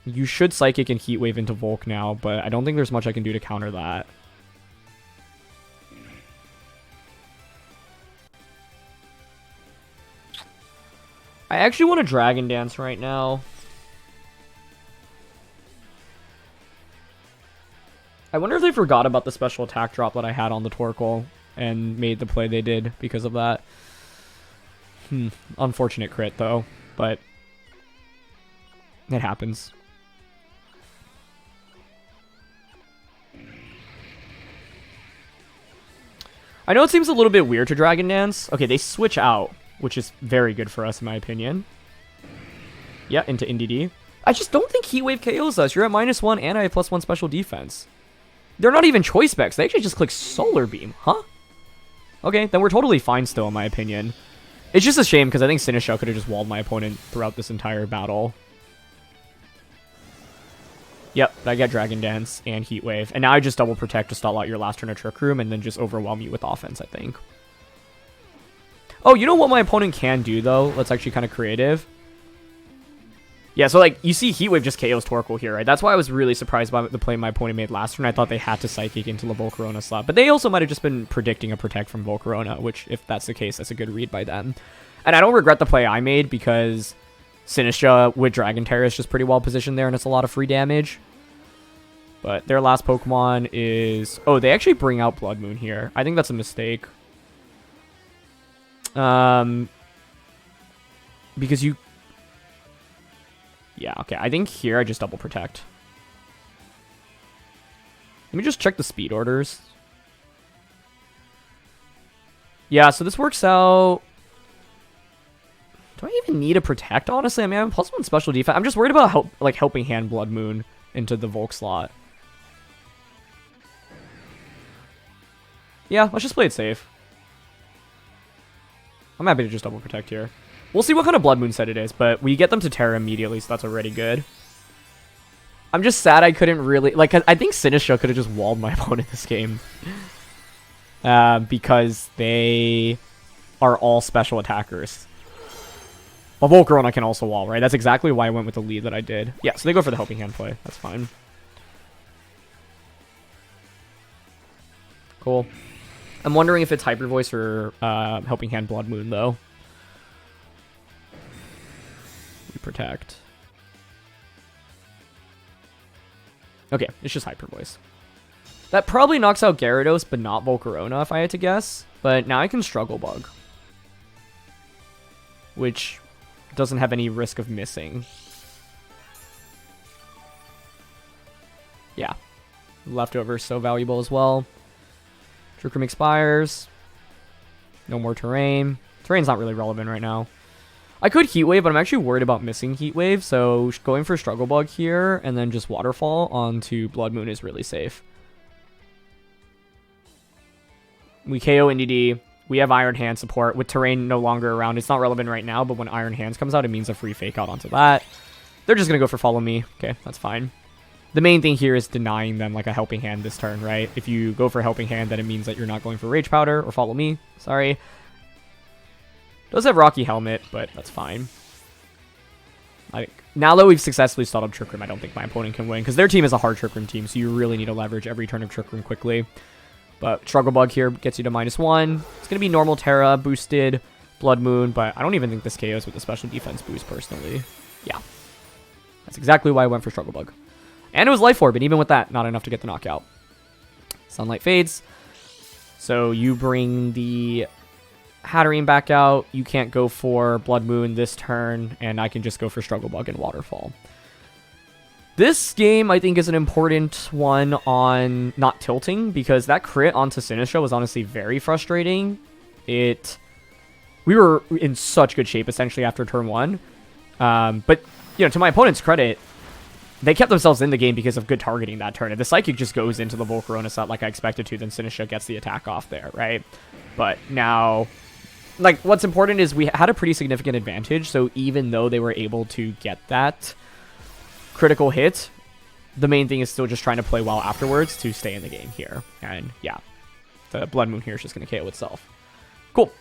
A: You should Psychic and Heat Wave into Volk now, but I don't think there's much I can do to counter that. I actually want to Dragon Dance right now. I wonder if they forgot about the special attack drop that I had on the Torkoal and made the play they did because of that. Unfortunate crit, though, but it happens. I know it seems a little bit weird to Dragon Dance. Okay, they switch out, which is very good for us, in my opinion. Yeah, into Indeedee. I just don't think Heat Wave KOs us. You're at -1 and I have +1 special defense. They're not even Choice Specs. They actually just click Solar Beam. Huh? Okay, then we're totally fine still, in my opinion. It's just a shame, because I think Sinistcha could have just walled my opponent throughout this entire battle. Yep, I get Dragon Dance and Heat Wave. And now I just double protect to stall out your last turn of Trick Room, and then just overwhelm you with offense, I think. Oh, you know what my opponent can do, though? That's actually kind of creative. Yeah, so, like, you see Heat Wave just KOs Torkoal here, right? That's why I was really surprised by the play my opponent made last turn. I thought they had to Psychic into the Volcarona slot. But they also might have just been predicting a Protect from Volcarona, which, if that's the case, that's a good read by them. And I don't regret the play I made, because Sinistcha with Dragon Terra is just pretty well positioned there, and it's a lot of free damage. But their last Pokemon is... Oh, they actually bring out Blood Moon here. I think that's a mistake. Because you... Yeah, okay. I think here I just double protect. Let me just check the speed orders. Yeah, so this works out... Do I even need a protect, honestly? I mean, I have +1 special defense. I'm just worried about helping hand Blood Moon into the Volk slot. Yeah, let's just play it safe. I'm happy to just double protect here. We'll see what kind of Blood Moon set it is, but we get them to Terra immediately, so that's already good. I'm just sad I couldn't really... Like, I think Sinistcha could have just walled my opponent this game. Because they are all special attackers. Well, Volcarona can also wall, right? That's exactly why I went with the lead that I did. Yeah, so they go for the Helping Hand play. That's fine. Cool. I'm wondering if it's Hyper Voice or Helping Hand Blood Moon, though. We protect. Okay, it's just Hyper Voice. That probably knocks out Gyarados, but not Volcarona, if I had to guess. But now I can Struggle Bug. Which doesn't have any risk of missing. Yeah. Leftover is so valuable as well. Trick Room expires. No more Terrain. Terrain's not really relevant right now. I could Heat Wave, but I'm actually worried about missing Heat Wave, so going for Struggle Bug here and then just Waterfall onto Blood Moon is really safe. We KO NDD. We have Iron Hand support. With Terrain no longer around, it's not relevant right now, but when Iron Hands comes out, it means a free Fake Out onto that. They're just going to go for Follow Me. Okay, that's fine. The main thing here is denying them like a Helping Hand this turn, right? If you go for Helping Hand, then it means that you're not going for Rage Powder or Follow Me. Sorry. Does have Rocky Helmet, but that's fine. I think now that we've successfully stalled up Trick Room, I don't think my opponent can win, because their team is a hard Trick Room team, so you really need to leverage every turn of Trick Room quickly. But Struggle Bug here gets you to -1. It's going to be normal Terra, boosted, Blood Moon, but I don't even think this KOs with the special defense boost, personally. Yeah. That's exactly why I went for Struggle Bug. And it was Life Orb, and even with that, not enough to get the knockout. Sunlight fades. So you bring the Hatterene back out. You can't go for Blood Moon this turn, and I can just go for Struggle Bug and Waterfall. This game, I think, is an important one on not tilting, because that crit onto Sinistcha was honestly very frustrating. We were in such good shape, essentially, after turn 1. But, you know, to my opponent's credit, they kept themselves in the game because of good targeting that turn. If the Psychic just goes into the Volcarona set like I expected to, then Sinistcha gets the attack off there, right? But now, like, what's important is we had a pretty significant advantage, so even though they were able to get that critical hit, the main thing is still just trying to play well afterwards to stay in the game here. And yeah, the Blood Moon here is just going to KO itself. Cool.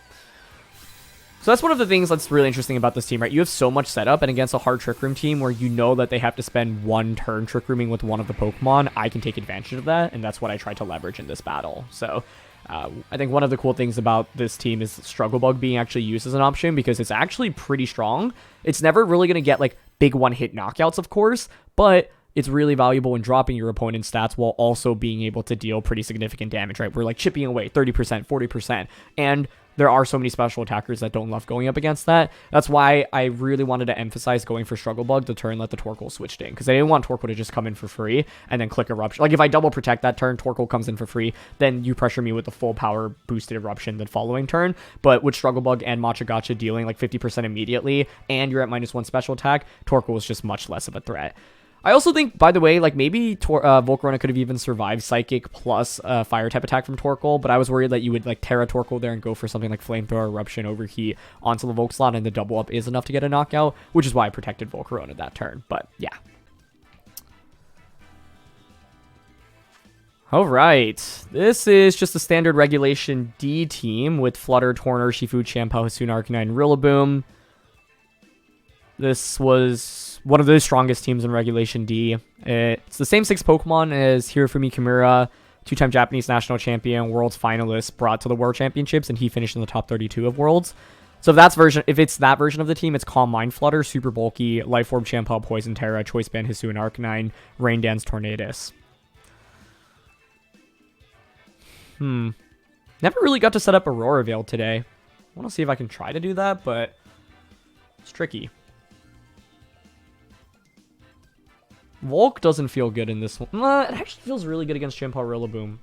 A: So that's one of the things that's really interesting about this team, right? You have so much setup, and against a hard Trick Room team where you know that they have to spend one turn Trick Rooming with one of the Pokemon, I can take advantage of that, and that's what I tried to leverage in this battle. So I think one of the cool things about this team is Struggle Bug being actually used as an option, because it's actually pretty strong. It's never really going to get like big one-hit knockouts, of course, but it's really valuable in dropping your opponent's stats while also being able to deal pretty significant damage, right? We're like chipping away 30%, 40%, and there are so many special attackers that don't love going up against that. That's why I really wanted to emphasize going for Struggle Bug to turn let the Torkoal switch in, because I didn't want Torkoal to just come in for free and then click Eruption. Like, if I double protect that turn, Torkoal comes in for free, then you pressure me with the full power boosted Eruption the following turn. But with Struggle Bug and Matcha Gotcha dealing like 50% immediately, and you're at -1 special attack, Torkoal is just much less of a threat. I also think, by the way, like maybe Volcarona could have even survived Psychic plus Fire type attack from Torkoal, but I was worried that you would like Terra Torkoal there and go for something like Flamethrower, Eruption, Overheat onto the Volk slot, and the double up is enough to get a knockout, which is why I protected Volcarona that turn. But yeah. Alright, this is just a standard Regulation D team with Flutter, Torn, Urshifu, Shampoo, Hisuian Arcanine, Rillaboom. This was one of the strongest teams in Regulation D. It's the same 6 Pokemon as Hirofumi Kimura, 2-time Japanese national champion, Worlds finalist, brought to the World Championships, and he finished in the top 32 of Worlds. So if it's that version of the team, it's Calm Mind Flutter, Super Bulky, Life Orb, Shampoo, Poison Terra, Choice Band, Hisuian Arcanine, Rain Dance, Tornadus. Never really got to set up Aurora Veil today. I want to see if I can try to do that, but it's tricky. Volk doesn't feel good in this one. It actually feels really good against Shampoo Rillaboom.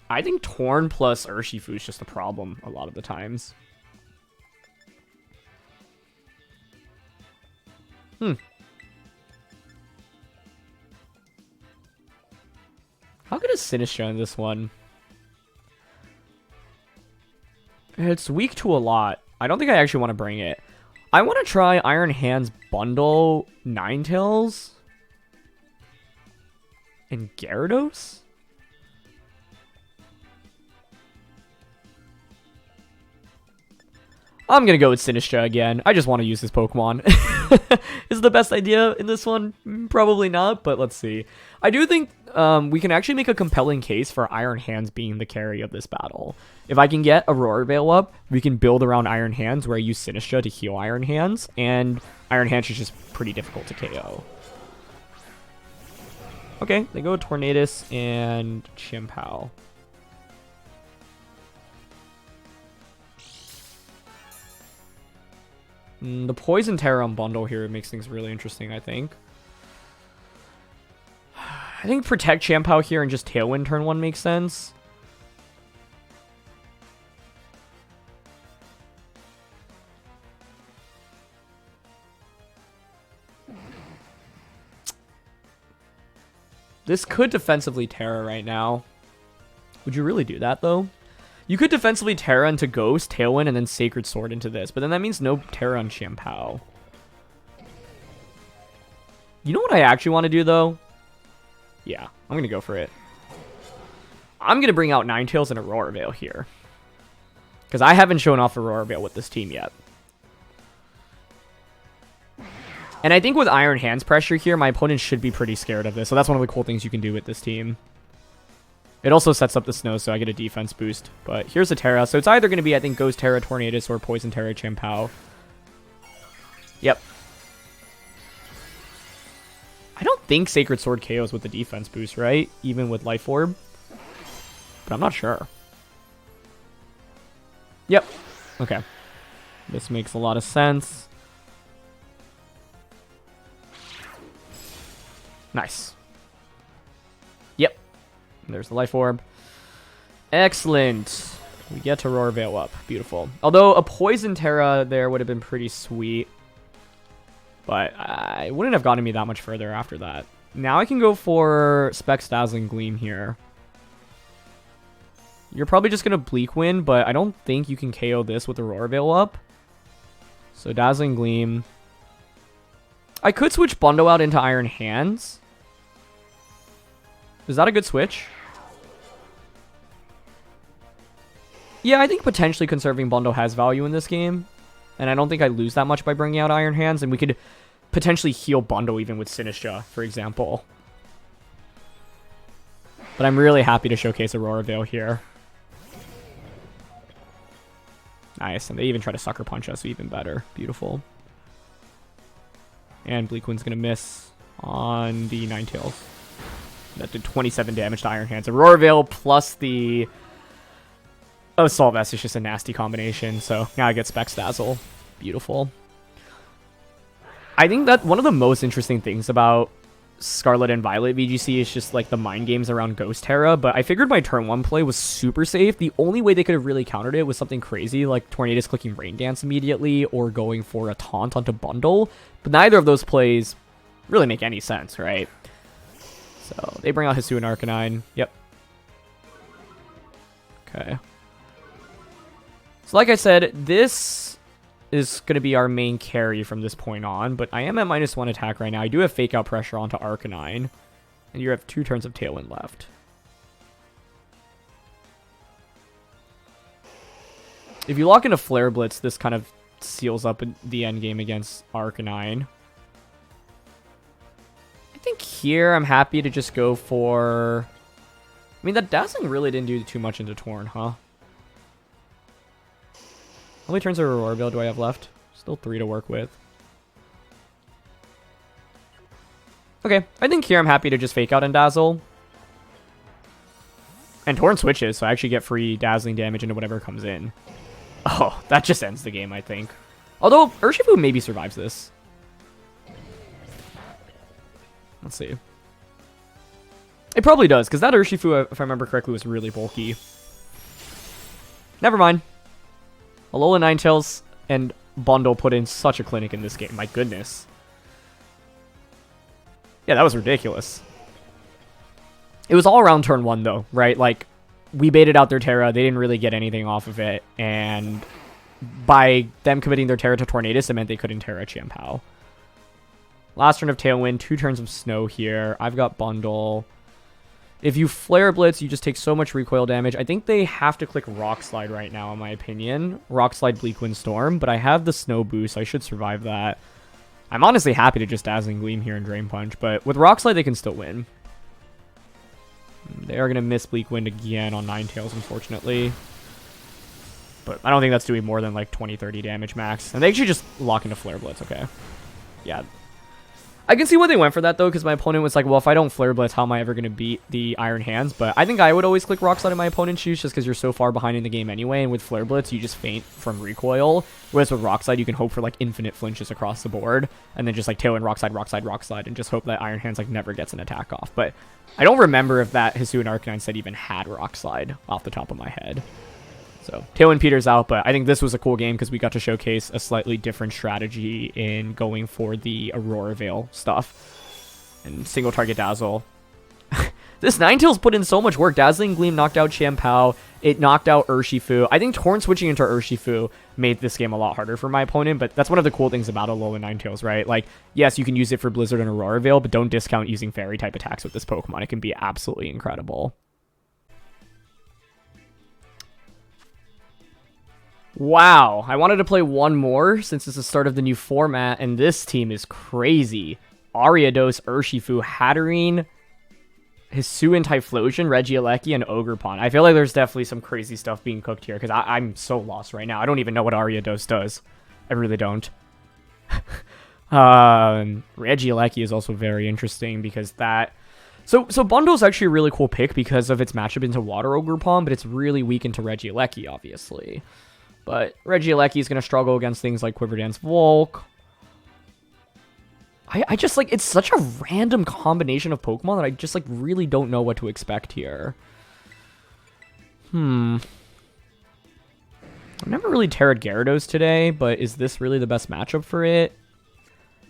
A: I think Torn plus Urshifu is just a problem a lot of the times. How good is Sinistcha in this one? It's weak to a lot. I don't think I actually want to bring it. I want to try Iron Hands bundle Ninetales and Gyarados? I'm going to go with Sinistcha again. I just want to use this Pokemon. Is it the best idea in this one? Probably not, but let's see. I do think we can actually make a compelling case for Iron Hands being the carry of this battle. If I can get Aurora Veil up, we can build around Iron Hands where I use Sinistcha to heal Iron Hands, and Iron Hands is just pretty difficult to KO. Okay, they go with Tornadus and Chien-Pao. The Poison Terra on bundle here makes things really interesting, I think. I think Protect Chien-Pao here and just Tailwind turn 1 makes sense. This could defensively Terra right now. Would you really do that, though? You could defensively Terra into Ghost, Tailwind, and then Sacred Sword into this, but then that means no Terra on Chien-Pao. You know what I actually want to do, though? Yeah, I'm going to go for it. I'm going to bring out Ninetales and Aurora Veil here. Because I haven't shown off Aurora Veil with this team yet. And I think with Iron Hands pressure here, my opponent should be pretty scared of this. So that's one of the cool things you can do with this team. It also sets up the snow, so I get a defense boost. But here's a Terra. So it's either going to be, I think, Ghost Terra, Tornadus, or Poison Terra, Chien-Pao. Yep. I don't think Sacred Sword KOs with the defense boost, right? Even with Life Orb. But I'm not sure. Yep. Okay. This makes a lot of sense. Nice. Yep. There's the Life Orb. Excellent. We get to Aurora Veil up. Beautiful. Although a Poison Terra there would have been pretty sweet. But it wouldn't have gotten me that much further after that. Now I can go for Specs Dazzling Gleam here. You're probably just going to Bleak Wind, but I don't think you can KO this with Aurora Veil up. So Dazzling Gleam. I could switch Bundo out into Iron Hands. Is that a good switch? Yeah, I think potentially conserving Bundo has value in this game. And I don't think I lose that much by bringing out Iron Hands. And we could potentially heal Bundo even with Sinistcha, for example. But I'm really happy to showcase Aurora Veil here. Nice. And they even try to Sucker Punch us, so even better. Beautiful. And Bleak Wind's going to miss on the Ninetales. That did 27 damage to Iron Hands. Aurora Veil plus the... Oh, Assault Vest is just a nasty combination, so now I get Specs Dazzle. Beautiful. I think that one of the most interesting things about Scarlet and Violet VGC is just like the mind games around Ghost Terra, but I figured my turn 1 play was super safe. The only way they could have really countered it was something crazy like Tornadus clicking Rain Dance immediately or going for a taunt onto Bundle, but neither of those plays really make any sense, right? So they bring out Hisuian Arcanine. Yep. Okay. So like I said, this is going to be our main carry from this point on, but I am at -1 attack right now. I do have Fake Out pressure onto Arcanine, and you have 2 turns of Tailwind left. If you lock into Flare Blitz, this kind of seals up the end game against Arcanine. I think here I'm happy to just go for... I mean, that Dazzling really didn't do too much into Torn, huh? How many turns of Aurora Veil do I have left? Still 3 to work with. Okay, I think here I'm happy to just Fake Out and Dazzle. And Torn switches, so I actually get free Dazzling damage into whatever comes in. Oh, that just ends the game, I think. Although, Urshifu maybe survives this. Let's see. It probably does, because that Urshifu, if I remember correctly, was really bulky. Never mind. Alolan Ninetales and Bundle put in such a clinic in this game. My goodness. Yeah, that was ridiculous. It was all around turn 1, though, right? Like, we baited out their Terra. They didn't really get anything off of it. And by them committing their Terra to Tornadus, it meant they couldn't Terra Chien-Pao. Last turn of Tailwind, 2 turns of Snow here. I've got Bundle. If you Flare Blitz, you just take so much recoil damage. I think they have to click Rock Slide right now, in my opinion. Rock Slide, Bleak Wind Storm, but I have the Snow boost, so I should survive that. I'm honestly happy to just Dazzling Gleam here and Drain Punch, but with Rock Slide, they can still win. They are going to miss Bleak Wind again on Ninetales, unfortunately. But I don't think that's doing more than like 20-30 damage max. And they actually just lock into Flare Blitz, okay. Yeah. I can see why they went for that, though, because my opponent was like, well, if I don't Flare Blitz, how am I ever going to beat the Iron Hands? But I think I would always click Rock Slide in my opponent's shoes just because you're so far behind in the game anyway, and with Flare Blitz, you just faint from recoil. Whereas with Rock Slide, you can hope for, like, infinite flinches across the board, and then just, like, Tailwind, Rock Slide, Rock Slide, Rock Slide, and just hope that Iron Hands, like, never gets an attack off. But I don't remember if that Hisuian Arcanine set even had Rock Slide off the top of my head. So, Tailwind peters out, but I think this was a cool game because we got to showcase a slightly different strategy in going for the Aurora Veil stuff. And single target Dazzle. This Ninetales put in so much work. Dazzling Gleam knocked out Chien-Pao. It knocked out Urshifu. I think Torn switching into Urshifu made this game a lot harder for my opponent, but that's one of the cool things about Alolan Ninetales, right? Like, yes, you can use it for Blizzard and Aurora Veil, but don't discount using Fairy-type attacks with this Pokemon. It can be absolutely incredible. Wow, I wanted to play one more since it's the start of the new format, and this team is crazy. Ariados, Urshifu, Hatterene, Hisuian Typhlosion, Regieleki, and Ogerpon. I feel like there's definitely some crazy stuff being cooked here, because I'm so lost right now. I don't even know what Ariados does. I really don't. Regieleki is also very interesting, because that... So Bundle's actually a really cool pick because of its matchup into Water Ogerpon, but it's really weak into Regieleki, obviously. But Regieleki is going to struggle against things like Quiver Dance Volk. I just, like, it's such a random combination of Pokemon that I just, like, really don't know what to expect here. I've never really Terra'd Gyarados today, but is this really the best matchup for it?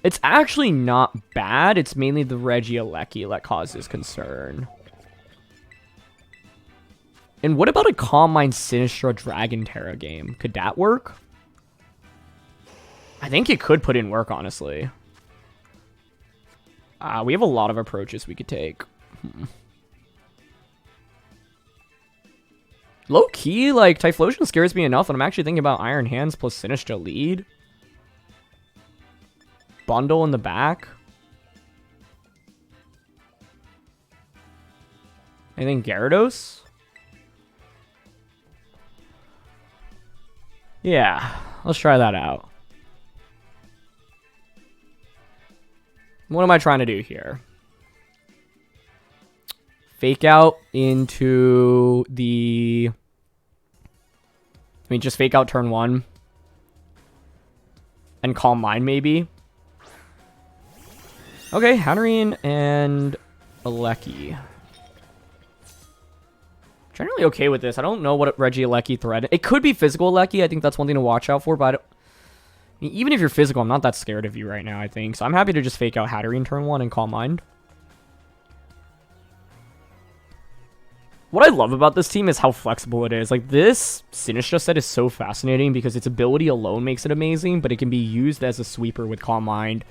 A: It's actually not bad. It's mainly the Regieleki that causes concern. And what about a Calm Mind Sinistcha Dragon Terra game? Could that work? I think it could put in work, honestly. We have a lot of approaches we could take. Low-key, like, Typhlosion scares me enough, and I'm actually thinking about Iron Hands plus Sinistcha lead. Bundle in the back. I think Gyarados. Yeah, let's try that out. What am I trying to do here? Fake out into the... just fake out turn 1. And Calm Mind, maybe. Okay, Hatterene and Aleki. Generally okay with this. I don't know what Regieleki threat... It could be physical Aleki. I think that's one thing to watch out for, but even if you're physical, I'm not that scared of you right now, I think. So I'm happy to just fake out Hatterene turn 1 and Calm Mind. What I love about this team is how flexible it is. Like, this Sinistcha set is so fascinating because its ability alone makes it amazing, but it can be used as a sweeper with Calm Mind.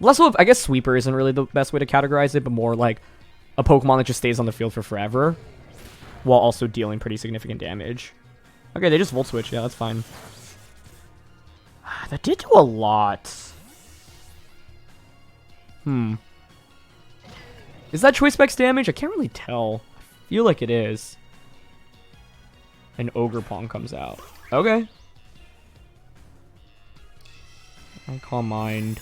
A: Less of, I guess sweeper isn't really the best way to categorize it, but more like a Pokemon that just stays on the field for forever while also dealing pretty significant damage. Okay, they just Volt Switch. Yeah, that's fine. That did do a lot. Is that Choice Specs damage? I can't really tell. I feel like it is. And Ogerpon comes out. Okay. I Calm Mind.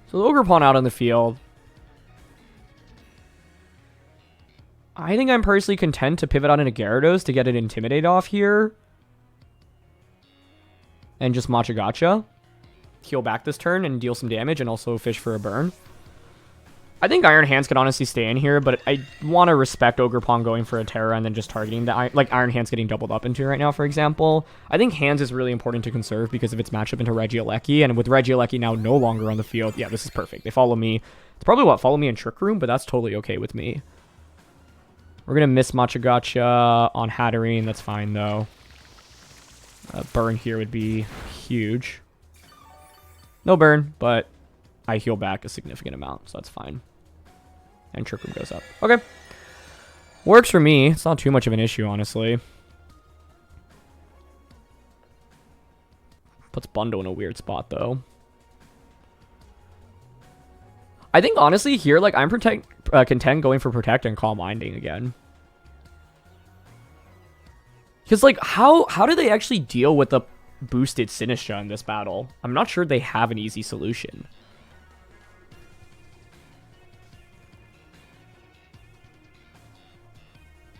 A: So the Ogerpon out on the field. I think I'm personally content to pivot on into Gyarados to get an Intimidate off here. And just Machagacha. Heal back this turn and deal some damage and also fish for a burn. I think Iron Hands could honestly stay in here, but I want to respect Ogerpon going for a Terra and then just targeting the Iron Hands getting doubled up into right now, for example. I think Hands is really important to conserve because of its matchup into Regieleki, and with Regieleki now no longer on the field, yeah, this is perfect. They follow me. It's probably what, follow me in Trick Room, but that's totally okay with me. We're going to miss Machagacha on Hatterene. That's fine, though. A burn here would be huge. No burn, but I heal back a significant amount, so that's fine. And Trick Room goes up. Okay. Works for me. It's not too much of an issue, honestly. Puts Bundo in a weird spot, though. I think, honestly, here, like, I'm content going for Protect and Calm Minding again. Because, like, how do they actually deal with the boosted Sinistcha in this battle? I'm not sure they have an easy solution.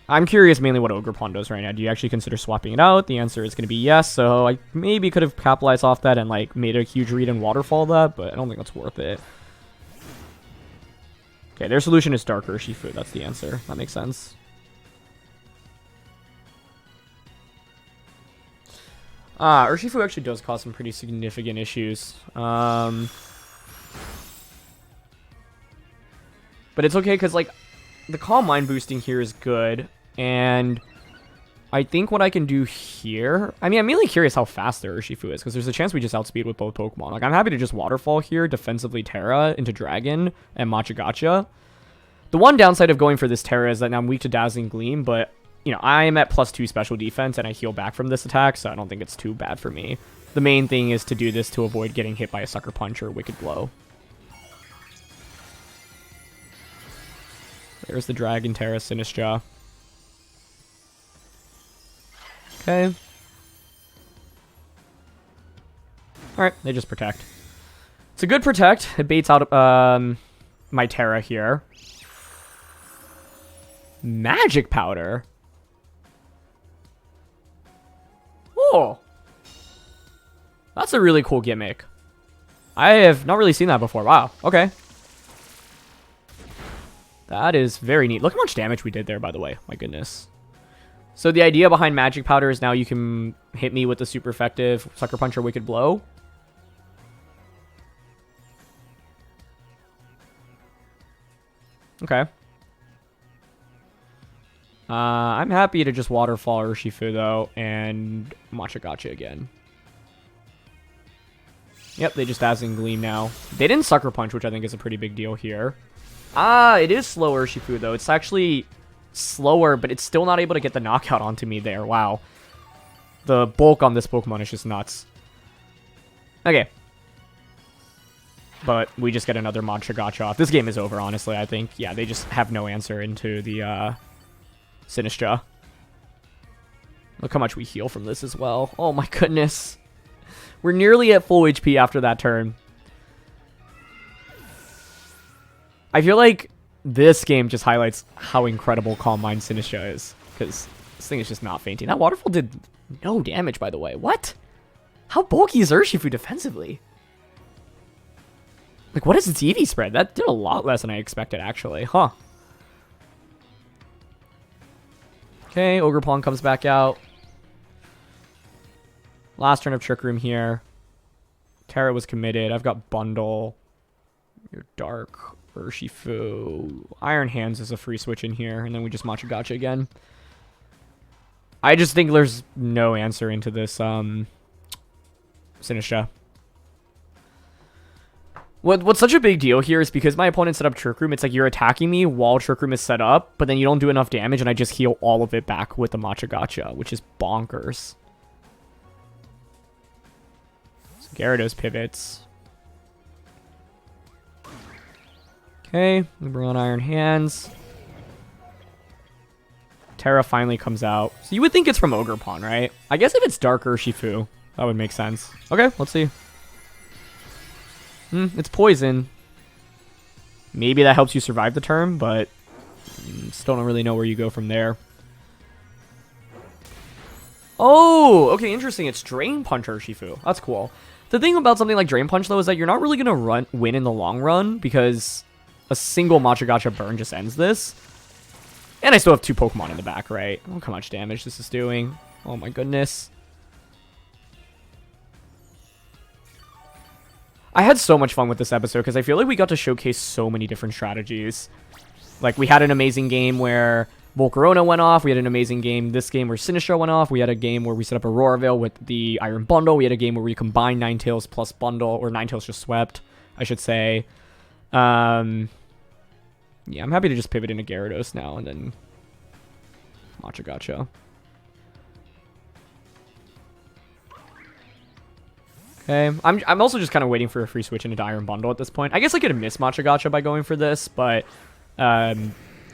A: I'm curious mainly what Ogerpon does right now. Do you actually consider swapping it out? The answer is going to be yes, so I maybe could have capitalized off that and, like, made a huge read and waterfall that, but I don't think that's worth it. Okay, their solution is Dark Urshifu. That's the answer. That makes sense. Urshifu actually does cause some pretty significant issues. But it's okay because, like, the Calm Mind boosting here is good. And I think what I can do here... I mean, I'm mainly curious how fast their Urshifu is because there's a chance we just outspeed with both Pokemon. Like, I'm happy to just Waterfall here, defensively Terra into Dragon and Machagacha. The one downside of going for this Terra is that now I'm weak to Dazzling Gleam, but... You know, I am at +2 special defense, and I heal back from this attack, so I don't think it's too bad for me. The main thing is to do this to avoid getting hit by a Sucker Punch or Wicked Blow. There's the Dragon Terra Sinistcha. Okay. Alright, they just Protect. It's a good Protect. It baits out my Terra here. Magic Powder? Oh, that's a really cool gimmick. I have not really seen that before. Wow. Okay. That is very neat. Look how much damage we did there, by the way. My goodness. So the idea behind Magic Powder is now you can hit me with the super effective Sucker Punch or Wicked Blow. Okay. I'm happy to just Waterfall Urshifu, though, and Machagacha again. Yep, they just Dazzling Gleam now. They didn't Sucker Punch, which I think is a pretty big deal here. It is slow Urshifu, though. It's actually slower, but it's still not able to get the knockout onto me there. Wow. The bulk on this Pokemon is just nuts. Okay. But we just get another Machagacha off. This game is over, honestly, I think. Yeah, they just have no answer into the, Sinistcha. Look how much we heal from this as well. Oh my goodness. We're nearly at full HP after that turn. I feel like this game just highlights how incredible Calm Mind Sinistcha is. Because this thing is just not fainting. That Waterfall did no damage, by the way. What? How bulky is Urshifu defensively? Like, what is its EV spread? That did a lot less than I expected, actually. Huh. Okay, Ogerpon comes back out. Last turn of Trick Room here. Terra was committed. I've got Bundle. Your Dark. Urshifu. Iron Hands is a free switch in here. And then we just Machagacha again. I just think there's no answer into this Sinistcha. What's such a big deal here is because my opponent set up Trick Room, it's like you're attacking me while Trick Room is set up, but then you don't do enough damage, and I just heal all of it back with the Machagacha, which is bonkers. So Gyarados pivots. Okay, we bring on Iron Hands. Terra finally comes out. So you would think it's from Ogerpon, right? I guess if it's Dark Urshifu, that would make sense. Okay, let's see. It's poison. Maybe that helps you survive the turn, but still don't really know where you go from there. Oh, okay, interesting. It's Drain Punch Urshifu. That's cool. The thing about something like Drain Punch, though, is that you're not really going to win in the long run because a single Machagacha burn just ends this. And I still have 2 Pokemon in the back, right? Look how much damage this is doing. Oh my goodness. I had so much fun with this episode because I feel like we got to showcase so many different strategies. Like, we had an amazing game where Volcarona went off. We had an amazing game this game where Sinistcha went off. We had a game where we set up Aurora Veil with the Iron Bundle. We had a game where we combined Ninetales plus Bundle, or Ninetales just swept, I should say. Yeah, I'm happy to just pivot into Gyarados now and then Machagacha. Okay, I'm also just kind of waiting for a free switch into Iron Bundle at this point. I guess I could have missed Machagacha by going for this, but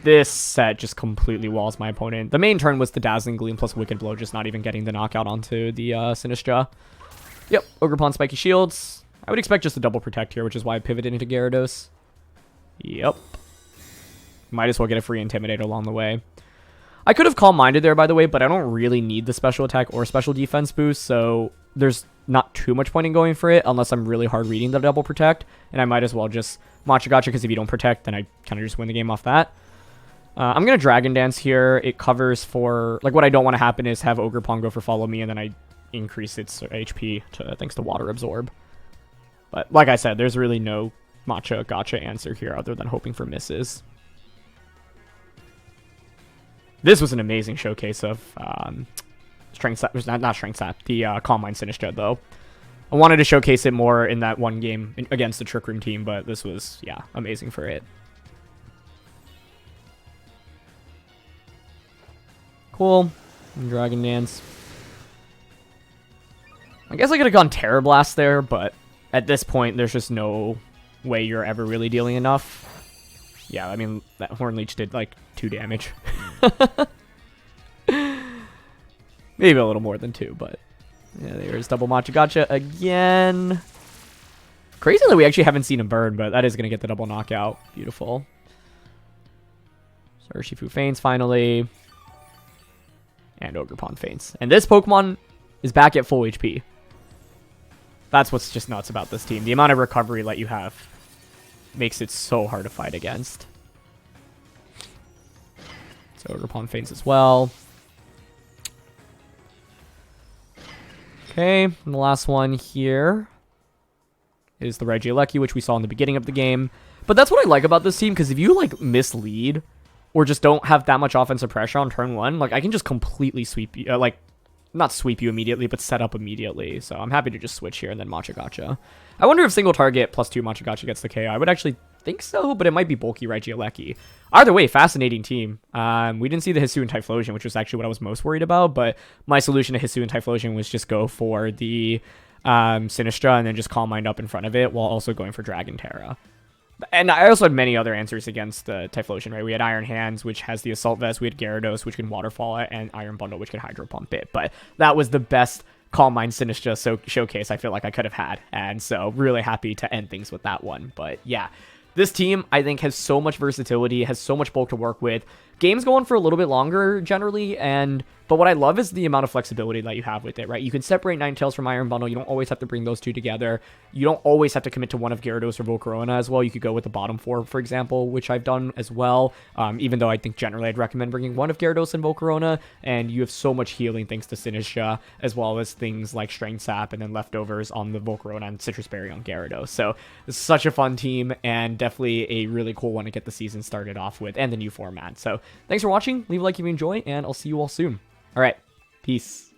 A: this set just completely walls my opponent. The main turn was the Dazzling Gleam plus Wicked Blow, just not even getting the knockout onto the Sinistcha. Yep, Ogerpon Spiky Shields. I would expect just a double protect here, which is why I pivoted into Gyarados. Yep. Might as well get a free Intimidate along the way. I could have Calm Minded there, by the way, but I don't really need the special attack or special defense boost, so there's not too much point in going for it unless I'm really hard reading the double protect, and I might as well just Machagacha, because if you don't protect, then I kind of just win the game off that. I'm going to Dragon Dance here. It covers for, like, what I don't want to happen is have Ogerpon go for Follow Me, and then I increase its HP thanks to Water Absorb. But like I said, there's really no Machagacha answer here other than hoping for misses. This was an amazing showcase of Strength Sap, not Strength Sap, the Calm Mind Sinistcha, though. I wanted to showcase it more in that one game against the Trick Room team, but this was, yeah, amazing for it. Cool. Dragon Dance. I guess I could have gone Terra Blast there, but at this point, there's just no way you're ever really dealing enough. Yeah, I mean, that Horn Leech did, like, 2 damage. Maybe a little more than 2, but... yeah, there's double Machagacha again. Crazy that we actually haven't seen him burn, but that is going to get the double knockout. Beautiful. So Urshifu faints finally. And Ogerpon faints. And this Pokemon is back at full HP. That's what's just nuts about this team. The amount of recovery that you have makes it so hard to fight against. So Ogerpon faints as well. Okay, and the last one here is the Regieleki, which we saw in the beginning of the game. But that's what I like about this team, because if you, like, mislead or just don't have that much offensive pressure on turn 1, like, I can just completely sweep you, like, not sweep you immediately, but set up immediately. So I'm happy to just switch here and then Machagacha. I wonder if single target plus 2 Machagacha gets the KO. I would actually think so, but it might be bulky Regieleki. Either way, fascinating team. We didn't see the Hisuian Typhlosion, which was actually what I was most worried about, but my solution to Hisuian Typhlosion was just go for the Sinistcha and then just Calm Mind up in front of it while also going for Dragon Terra. And I also had many other answers against the Typhlosion, right? We had Iron Hands, which has the Assault Vest. We had Gyarados, which can Waterfall it, and Iron Bundle, which can Hydro Pump it. But that was the best Calm Mind Sinistcha showcase I feel like I could have had. And so really happy to end things with that one. But yeah, this team, I think, has so much versatility, has so much bulk to work with. Games go on for a little bit longer generally, but what I love is the amount of flexibility that you have with it, right? You can separate Ninetales from Iron Bundle. You don't always have to bring those two together. You don't always have to commit to one of Gyarados or Volcarona as well. You could go with the bottom 4, for example, which I've done as well, even though I think generally I'd recommend bringing one of Gyarados and Volcarona, and you have so much healing thanks to Sinistcha, as well as things like Strength Sap and then leftovers on the Volcarona and Citrus Berry on Gyarados. So it's such a fun team, and definitely a really cool one to get the season started off with, and the new format. So thanks for watching. Leave a like if you enjoy, and I'll see you all soon. All right. Peace.